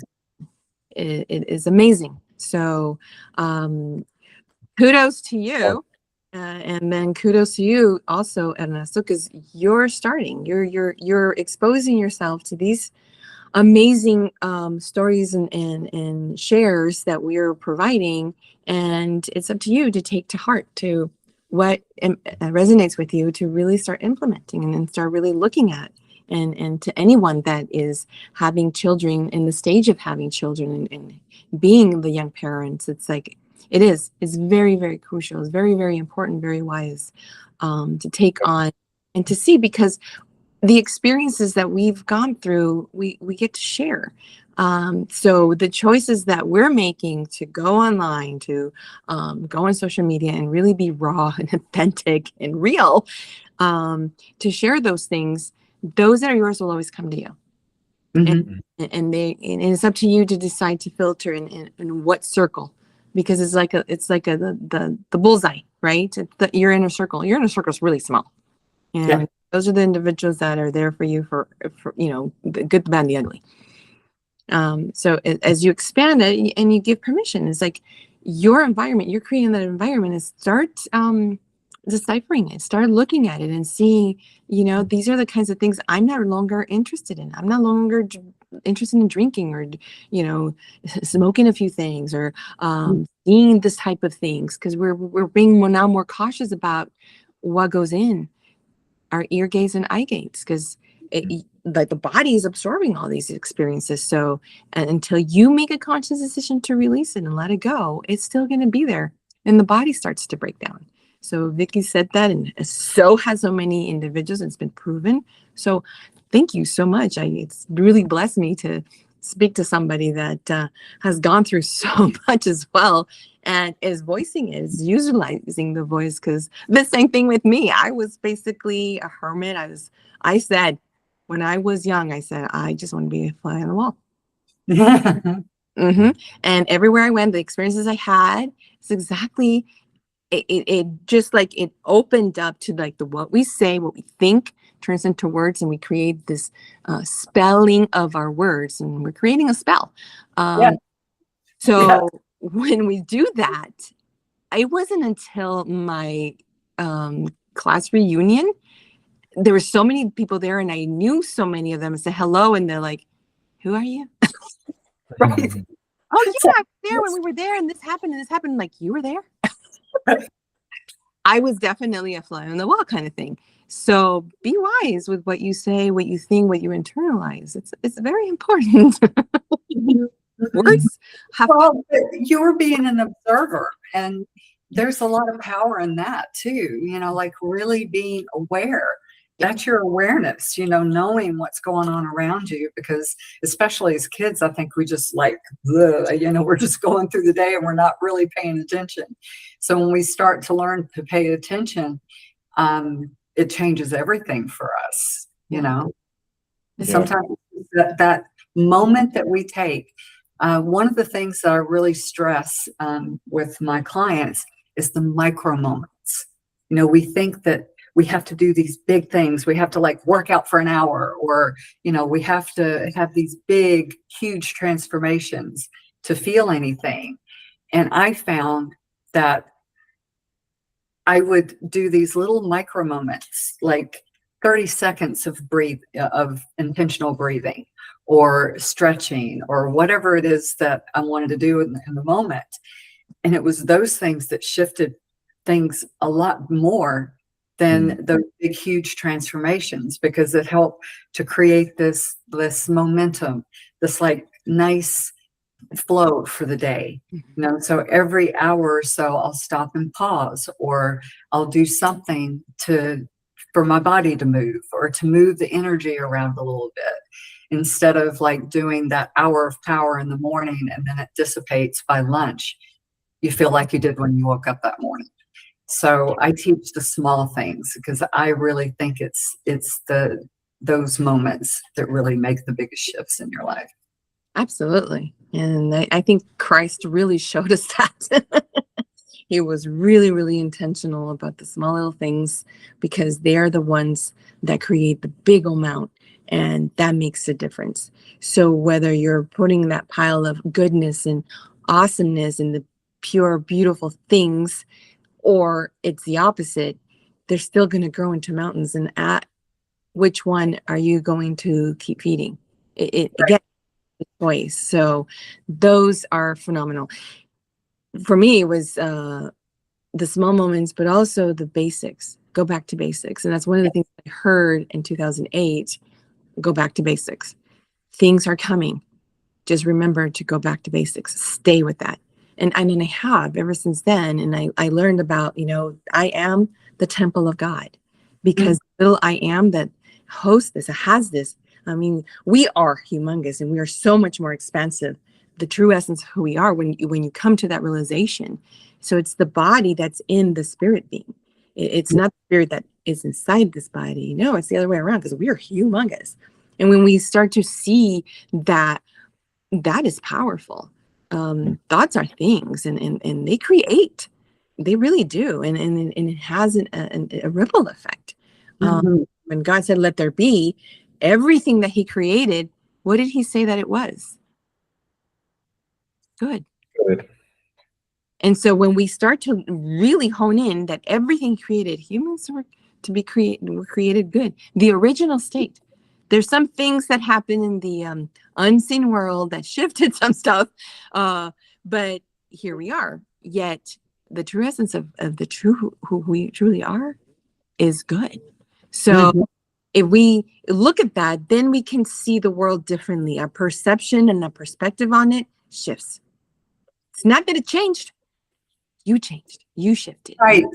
It is amazing. So kudos to you. And then kudos to you also, Ernesto, because you're starting. You're exposing yourself to these amazing stories and shares that we're providing, and it's up to you to take to heart to what resonates with you, to really start implementing and then start really looking at. And to anyone that is having children, in the stage of having children and being the young parents, it's like it's very, very crucial. It's very, very important, very wise to take on and to see, because the experiences that we've gone through, we get to share. So the choices that we're making to go online, to go on social media and really be raw and authentic and real, to share those things, those that are yours will always come to you. Mhm. And it's up to you to decide to filter in what circle, because it's like the bullseye, right? Your inner circle. Your inner circle is really small. And Yeah. those are the individuals that are there for you for the good, the bad, and the ugly. So as you expand it and you give permission, it's like your environment, you're creating that environment, and start deciphering it, start looking at it and seeing, these are the kinds of things I'm no longer interested in. I'm no longer interested in drinking or, smoking a few things or seeing this type of things, because we're being now more cautious about what goes in our ear gaze and eye gaze, because like the body is absorbing all these experiences. So until you make a conscious decision to release it and let it go, it's still going to be there, and the body starts to break down. So Vickie said that, and so has so many individuals. It's been proven. So thank you so much. It's really blessed me to speak to somebody that has gone through so much as well, and is voicing it, is utilizing the voice. Because the same thing with me. I was basically a hermit. I said, when I was young, I said, I just want to be a fly on the wall. And everywhere I went, the experiences I had, it's exactly, it just like it opened up to like what we say, what we think turns into words, and we create this spelling of our words, and we're creating a spell. So when we do that, it wasn't until my class reunion, there were so many people there, and I knew so many of them. I said hello, and they're like, "Who are you?" Right. Oh yeah, I was there when we were there, and this happened, and this happened. I'm like, you were there? I was definitely a fly on the wall kind of thing. So be wise with what you say, what you think, what you internalize. It's very important. Words have. Well, you're being an observer, and there's a lot of power in that too. Like really being aware. That's your awareness, knowing what's going on around you, because especially as kids, I think we just like, we're just going through the day and we're not really paying attention. So when we start to learn to pay attention, it changes everything for us, Sometimes that moment that we take, one of the things that I really stress with my clients is the micro moments. We think that we have to do these big things. We have to like work out for an hour, or, we have to have these big, huge transformations to feel anything. And I found that I would do these little micro moments, like 30 seconds of intentional breathing, or stretching or whatever it is that I wanted to do in the moment. And it was those things that shifted things a lot more than the big, huge transformations, because it helped to create this momentum, this like nice flow for the day. So every hour or so I'll stop and pause, or I'll do something for my body to move, or to move the energy around a little bit, instead of like doing that hour of power in the morning and then it dissipates by lunch. You feel like you did when you woke up that morning. So I teach the small things, because I really think it's those moments that really make the biggest shifts in your life. Absolutely. And I think Christ really showed us that. He was really, really intentional about the small little things, because they are the ones that create the big amount, and that makes a difference. So whether you're putting that pile of goodness and awesomeness and the pure, beautiful things, or it's the opposite, they're still going to grow into mountains. And at which one are you going to keep feeding? It gets the choice. So those are phenomenal. For me, it was the small moments, but also the basics. Go back to basics. And that's one of the things I heard in 2008. Go back to basics. Things are coming. Just remember to go back to basics. Stay with that. And I mean, I have ever since then. And I learned about, I am the temple of God, because little I am that hosts this, has this. I mean, we are humongous, and we are so much more expansive. The true essence of who we are when you come to that realization. So it's the body that's in the spirit being. It's not the spirit that is inside this body. No, it's the other way around, because we are humongous. And when we start to see that, that is powerful. Thoughts are things, and they create. They really do. And it has a ripple effect. When God said, let there be, everything that he created, what did he say that it was? Good. And so when we start to really hone in that everything created, humans were created good. The original state. There's some things that happen in the unseen world that shifted some stuff, but here we are. Yet the true essence of the true who we truly are is good. So if we look at that, then we can see the world differently. Our perception and our perspective on it shifts. It's not that it changed. You changed. You shifted. Right.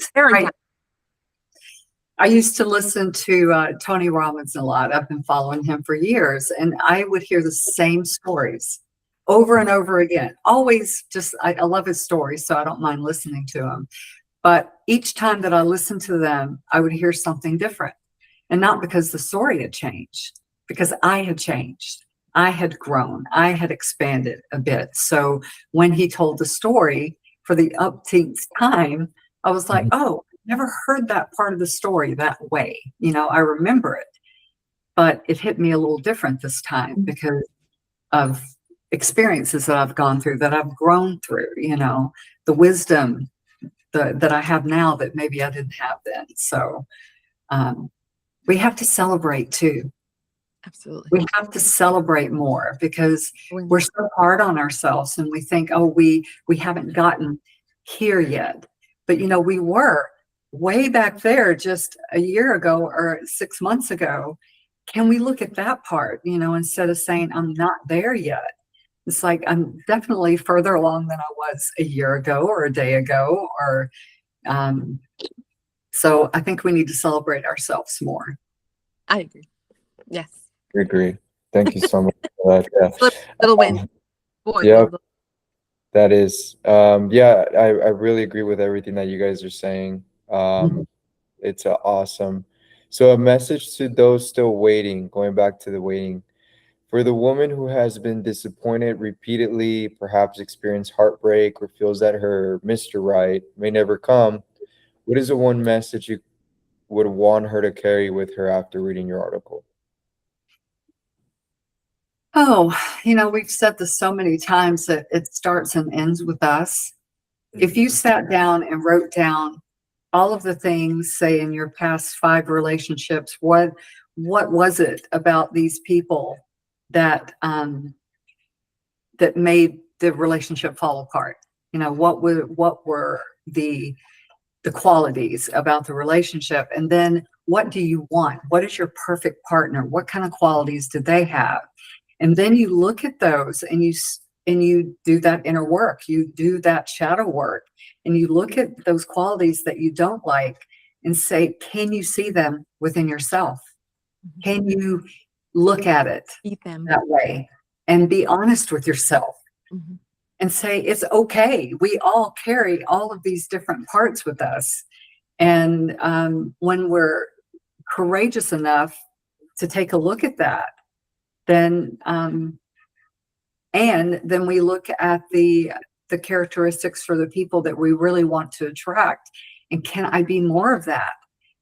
I used to listen to Tony Robbins a lot. I've been following him for years, and I would hear the same stories over and over again. Always I love his stories, so I don't mind listening to them. But each time that I listened to them, I would hear something different. And not because the story had changed, because I had changed. I had grown. I had expanded a bit. So when he told the story for the umpteenth time, I was like, oh, never heard that part of the story that way. I remember it, but it hit me a little different this time because of experiences that I've gone through, that I've grown through, the wisdom that I have now that maybe I didn't have then. So we have to celebrate too. Absolutely. We have to celebrate more, because we're so hard on ourselves, and we think, oh, we haven't gotten here yet. But we were way back there just a year ago or 6 months ago. Can we look at that part, instead of saying I'm not there yet? It's like I'm definitely further along than I was a year ago or a day ago, or so I think we need to celebrate ourselves more. I agree. Yes. I agree. Thank you so much for that. Yeah. Little win. Boy, Yeah, that is. Yeah, I really agree with everything that you guys are saying. It's awesome. So a message to those still waiting, going back to the waiting. For the woman who has been disappointed repeatedly, perhaps experienced heartbreak, or feels that her Mr. Right may never come, what is the one message you would want her to carry with her after reading your article? Oh, we've said this so many times that it starts and ends with us. If you sat down and wrote down all of the things, say in your past 5 relationships, what was it about these people that that made the relationship fall apart? What were the qualities about the relationship? And then what do you want? What is your perfect partner? What kind of qualities do they have? And then you look at those and you do that inner work, you do that shadow work, and you look at those qualities that you don't like and say, can you see them within yourself? Can you look at it Eat them. that way and be honest with yourself? Mhm. And say, it's okay. We all carry all of these different parts with us. And when we're courageous enough to take a look at that, then and then we look at the characteristics for the people that we really want to attract. And can I be more of that?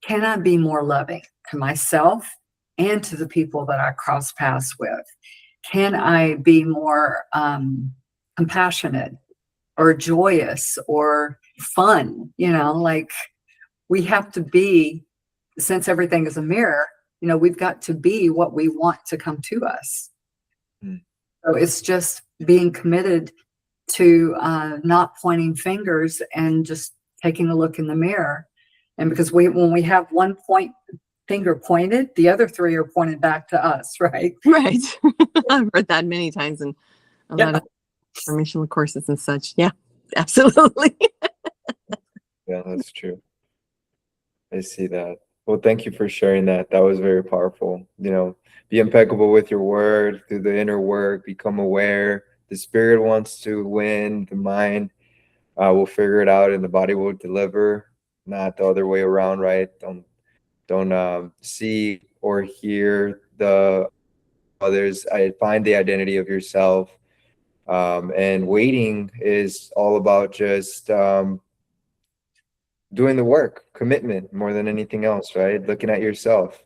Can I be more loving to myself and to the people that I cross paths with? Can I be more compassionate or joyous or fun? Like, we have to be, since everything is a mirror, we've got to be what we want to come to us. So it's just being committed to not pointing fingers and just taking a look in the mirror. And because when we have one finger pointed, the other three are pointed back to us, right? Right. I've heard that many times in a Yeah. lot of transformational courses and such. Yeah, absolutely. Yeah, that's true. I see that. Well, thank you for sharing that. That was very powerful. Be impeccable with your word, do the inner work, become aware. The spirit wants to win, the mind will figure it out, and the body will deliver, not the other way around, right? Don't see or hear the others. I find the identity of yourself. And waiting is all about just doing the work, commitment more than anything else, right? Looking at yourself,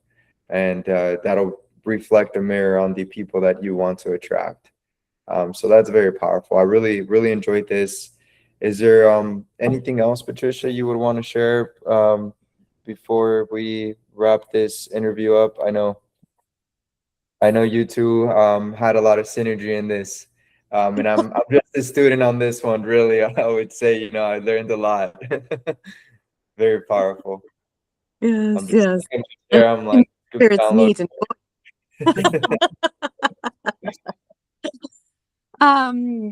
and that'll reflect a mirror on the people that you want to attract. So that's very powerful. I really, really enjoyed this. Is there anything else, Patricia, you would want to share before we wrap this interview up? I know you two had a lot of synergy in this. And I'm just a student on this one, really. I would say, I learned a lot. Very powerful. I'm Yes, just yes. looking to share. I'm like, Spirits download. meet and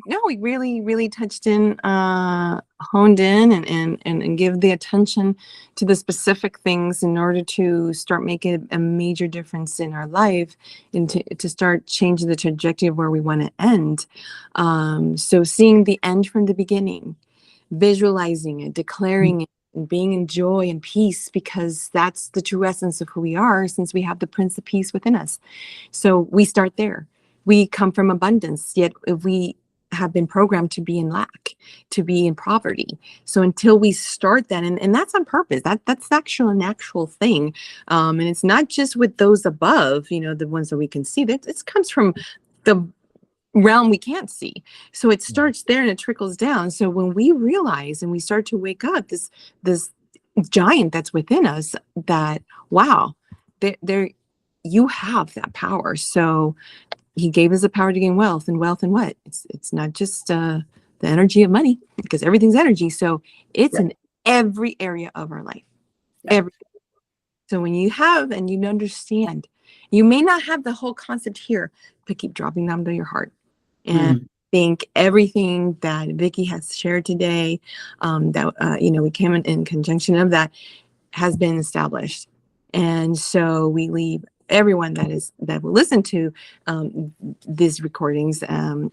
no, we really, really touched in, honed in and give the attention to the specific things in order to start making a major difference in our life and to start changing the trajectory of where we want to end. So seeing the end from the beginning, visualizing it, declaring it, and being in joy and peace, because that's the true essence of who we are, since we have the Prince of Peace within us. So we start there. We come from abundance, yet we have been programmed to be in lack, to be in poverty. So until we start that, and that's on purpose, that's actually an actual thing. And it's not just with those above, the ones that we can see, that it comes from the realm we can't see. So it starts there and it trickles down. So when we realize and we start to wake up, this giant that's within us, that wow, there you have that power. So he gave us the power to gain wealth, and what? It's not just the energy of money, because everything's energy. So it's in every area of our life. Every. So when you have and you understand, you may not have the whole concept here, but keep dropping down to your heart. And think everything that Vickie has shared today, that we came in conjunction of that, has been established. And so we leave everyone that will listen to these recordings,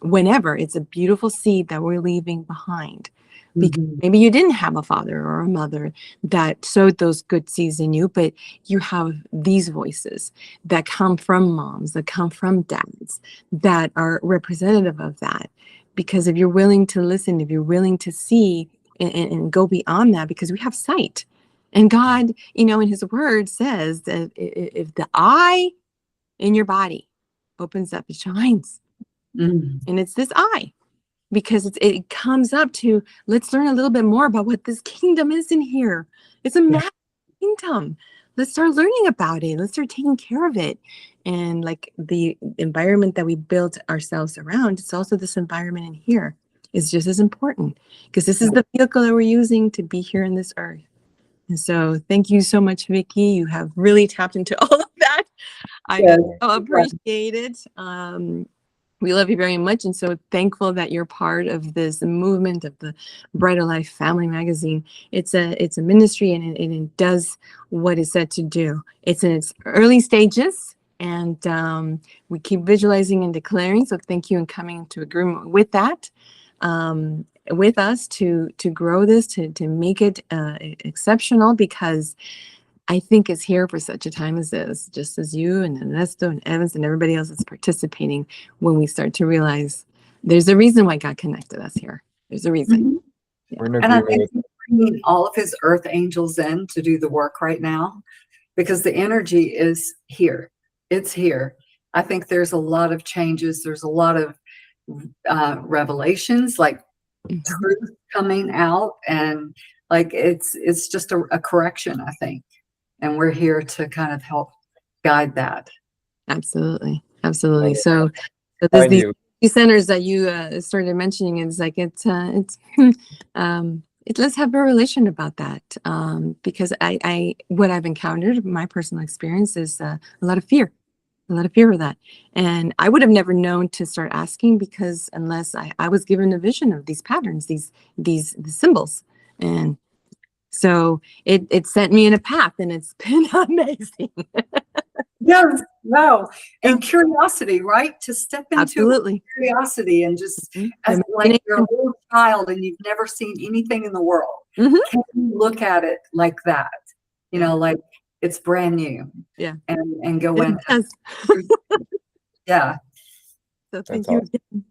whenever, it's a beautiful seed that we're leaving behind. Because maybe you didn't have a father or a mother that sowed those good seeds in you, but you have these voices that come from moms, that come from dads, that are representative of that. Because if you're willing to listen, if you're willing to see and go beyond that, because we have sight. And God, in his word says that if the eye in your body opens up, it shines. And it's this eye. Because it comes up to, let's learn a little bit more about what this kingdom is in here. It's a magic kingdom. let's start learning about it. Let's start taking care of it. And like the environment that we built ourselves around, it's also this environment in here is just as important, because this is the vehicle that we're using to be here in this earth. And so thank you so much, Vickie. You have really tapped into all of that. I Yes. so appreciate it. We love you very much, and so thankful that you're part of this movement of the Brighter Life Family Magazine. It's a ministry, and it does what it's said to do. It's in its early stages, and we keep visualizing and declaring. So thank you, and coming into agreement with that, with us to grow this, to make it exceptional, because I think it's here for such a time as this, just as you and Ernesto and Evans and everybody else is participating, when we start to realize there's a reason why God connected us here. There's a reason. We're in And I agreement think with he's bringing all of his earth angels in to do the work right now, because the energy is here. It's here. I think there's a lot of changes. There's a lot of revelations, like truth coming out, and like it's just a correction, I think. And we're here to kind of help guide that. Absolutely. Absolutely. Yeah. So there's Find these you. centers that you started mentioning. It's like let's have a relation about that, because I what I've encountered, my personal experience, is a lot of fear of that. And I would have never known to start asking, because unless I was given a vision of these patterns, these symbols. And so it sent me in a path, and it's been amazing. Yes, no. And curiosity, right? To step into Absolutely. curiosity, and just as like you're a little child and you've never seen anything in the world. Mhm. Can you look at it like that? You know, like it's brand new. Yeah. And go It in. does. Yeah. So thank That's you. awesome.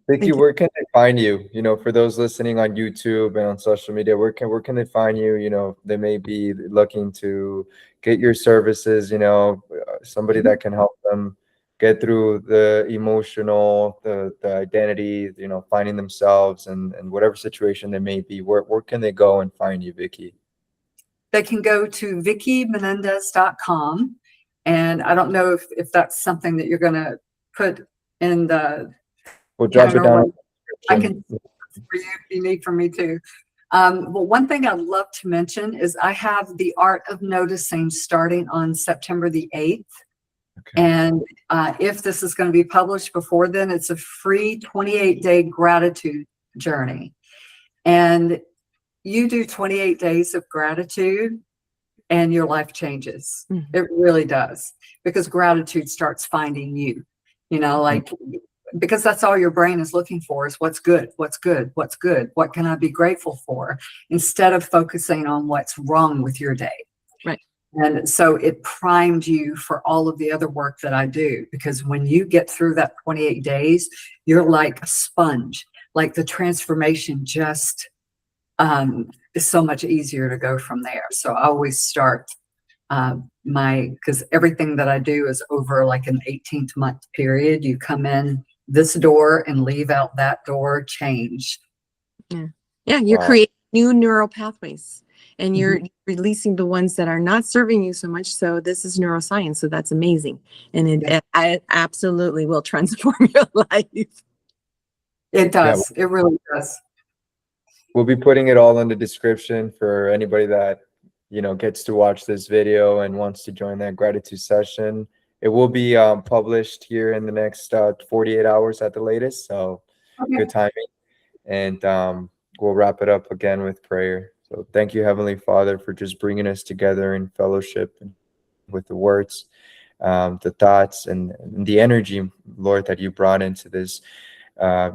Thank Vickie, you. where can they find you? For those listening on YouTube and on social media, where can they find you? They may be looking to get your services, somebody that can help them get through the emotional, the identity, finding themselves, and whatever situation they may be. Where can they go and find you, Vickie? They can go to VickieMenendez.com. And I don't know if that's something that you're going to put in the We'll drop it down. what I can for you if you need from me too. Well, one thing I'd love to mention is I have the Art of Noticing starting on September the 8th. Okay. And if this is going to be published before then, it's a free 28-day gratitude journey. And you do 28 days of gratitude and your life changes. Mhm. It really does, because gratitude starts finding you, like, because that's all your brain is looking for, is what's good, what's good, what's good, what can I be grateful for, instead of focusing on what's wrong with your day. Right. And so it primed you for all of the other work that I do, because when you get through that 28 days, you're like a sponge. Like the transformation just is so much easier to go from there. So I always start because everything that I do is over like an 18th month period. You come in this door and leave out that door changed. Yeah, you're Wow. creating new neural pathways, and you're releasing the ones that are not serving you so much. So this is neuroscience. So that's amazing. And it absolutely will transform your life. It does. It really does. We'll be putting it all in the description for anybody that gets to watch this video and wants to join that gratitude session. It will be published here in the next 48 hours at the latest. So good timing. And we'll wrap it up again with prayer. So thank you, Heavenly Father, for just bringing us together in fellowship with the words, the thoughts, and the energy, Lord, that you brought into this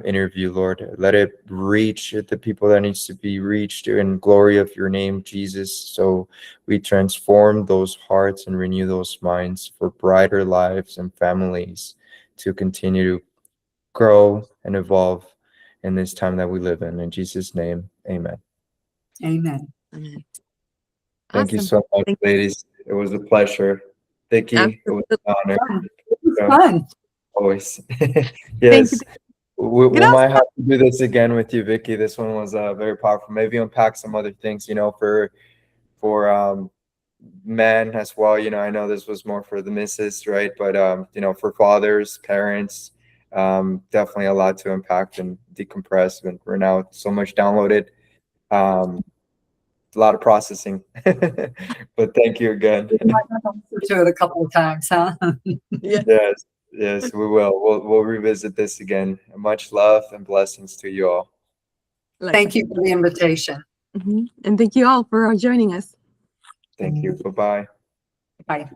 interview. Lord, let it reach the people that needs to be reached in glory of your name, Jesus. So we transform those hearts and renew those minds for brighter lives and families to continue to grow and evolve in this time that we live in. In Jesus' name, amen. Amen. Amen. Thank you Awesome. so much, ladies. It was a pleasure. Vickie, it was an honor. It was fun. Always. Thank Yes. you. We Get might have to do this again with you, Vickie. This one was very powerful. Maybe unpack some other things, for men as well. You know, I know this was more for the misses, right? But you know, for fathers, parents, definitely a lot to impact and decompress. And we're now so much downloaded. A lot of processing. But thank you again. To it a couple of times, huh? Yeah. Yes, yes, we will. We'll revisit this again. Much love and blessings to you all. Thank you for the invitation. And thank you all for joining us. Thank you. Bye-bye. Bye.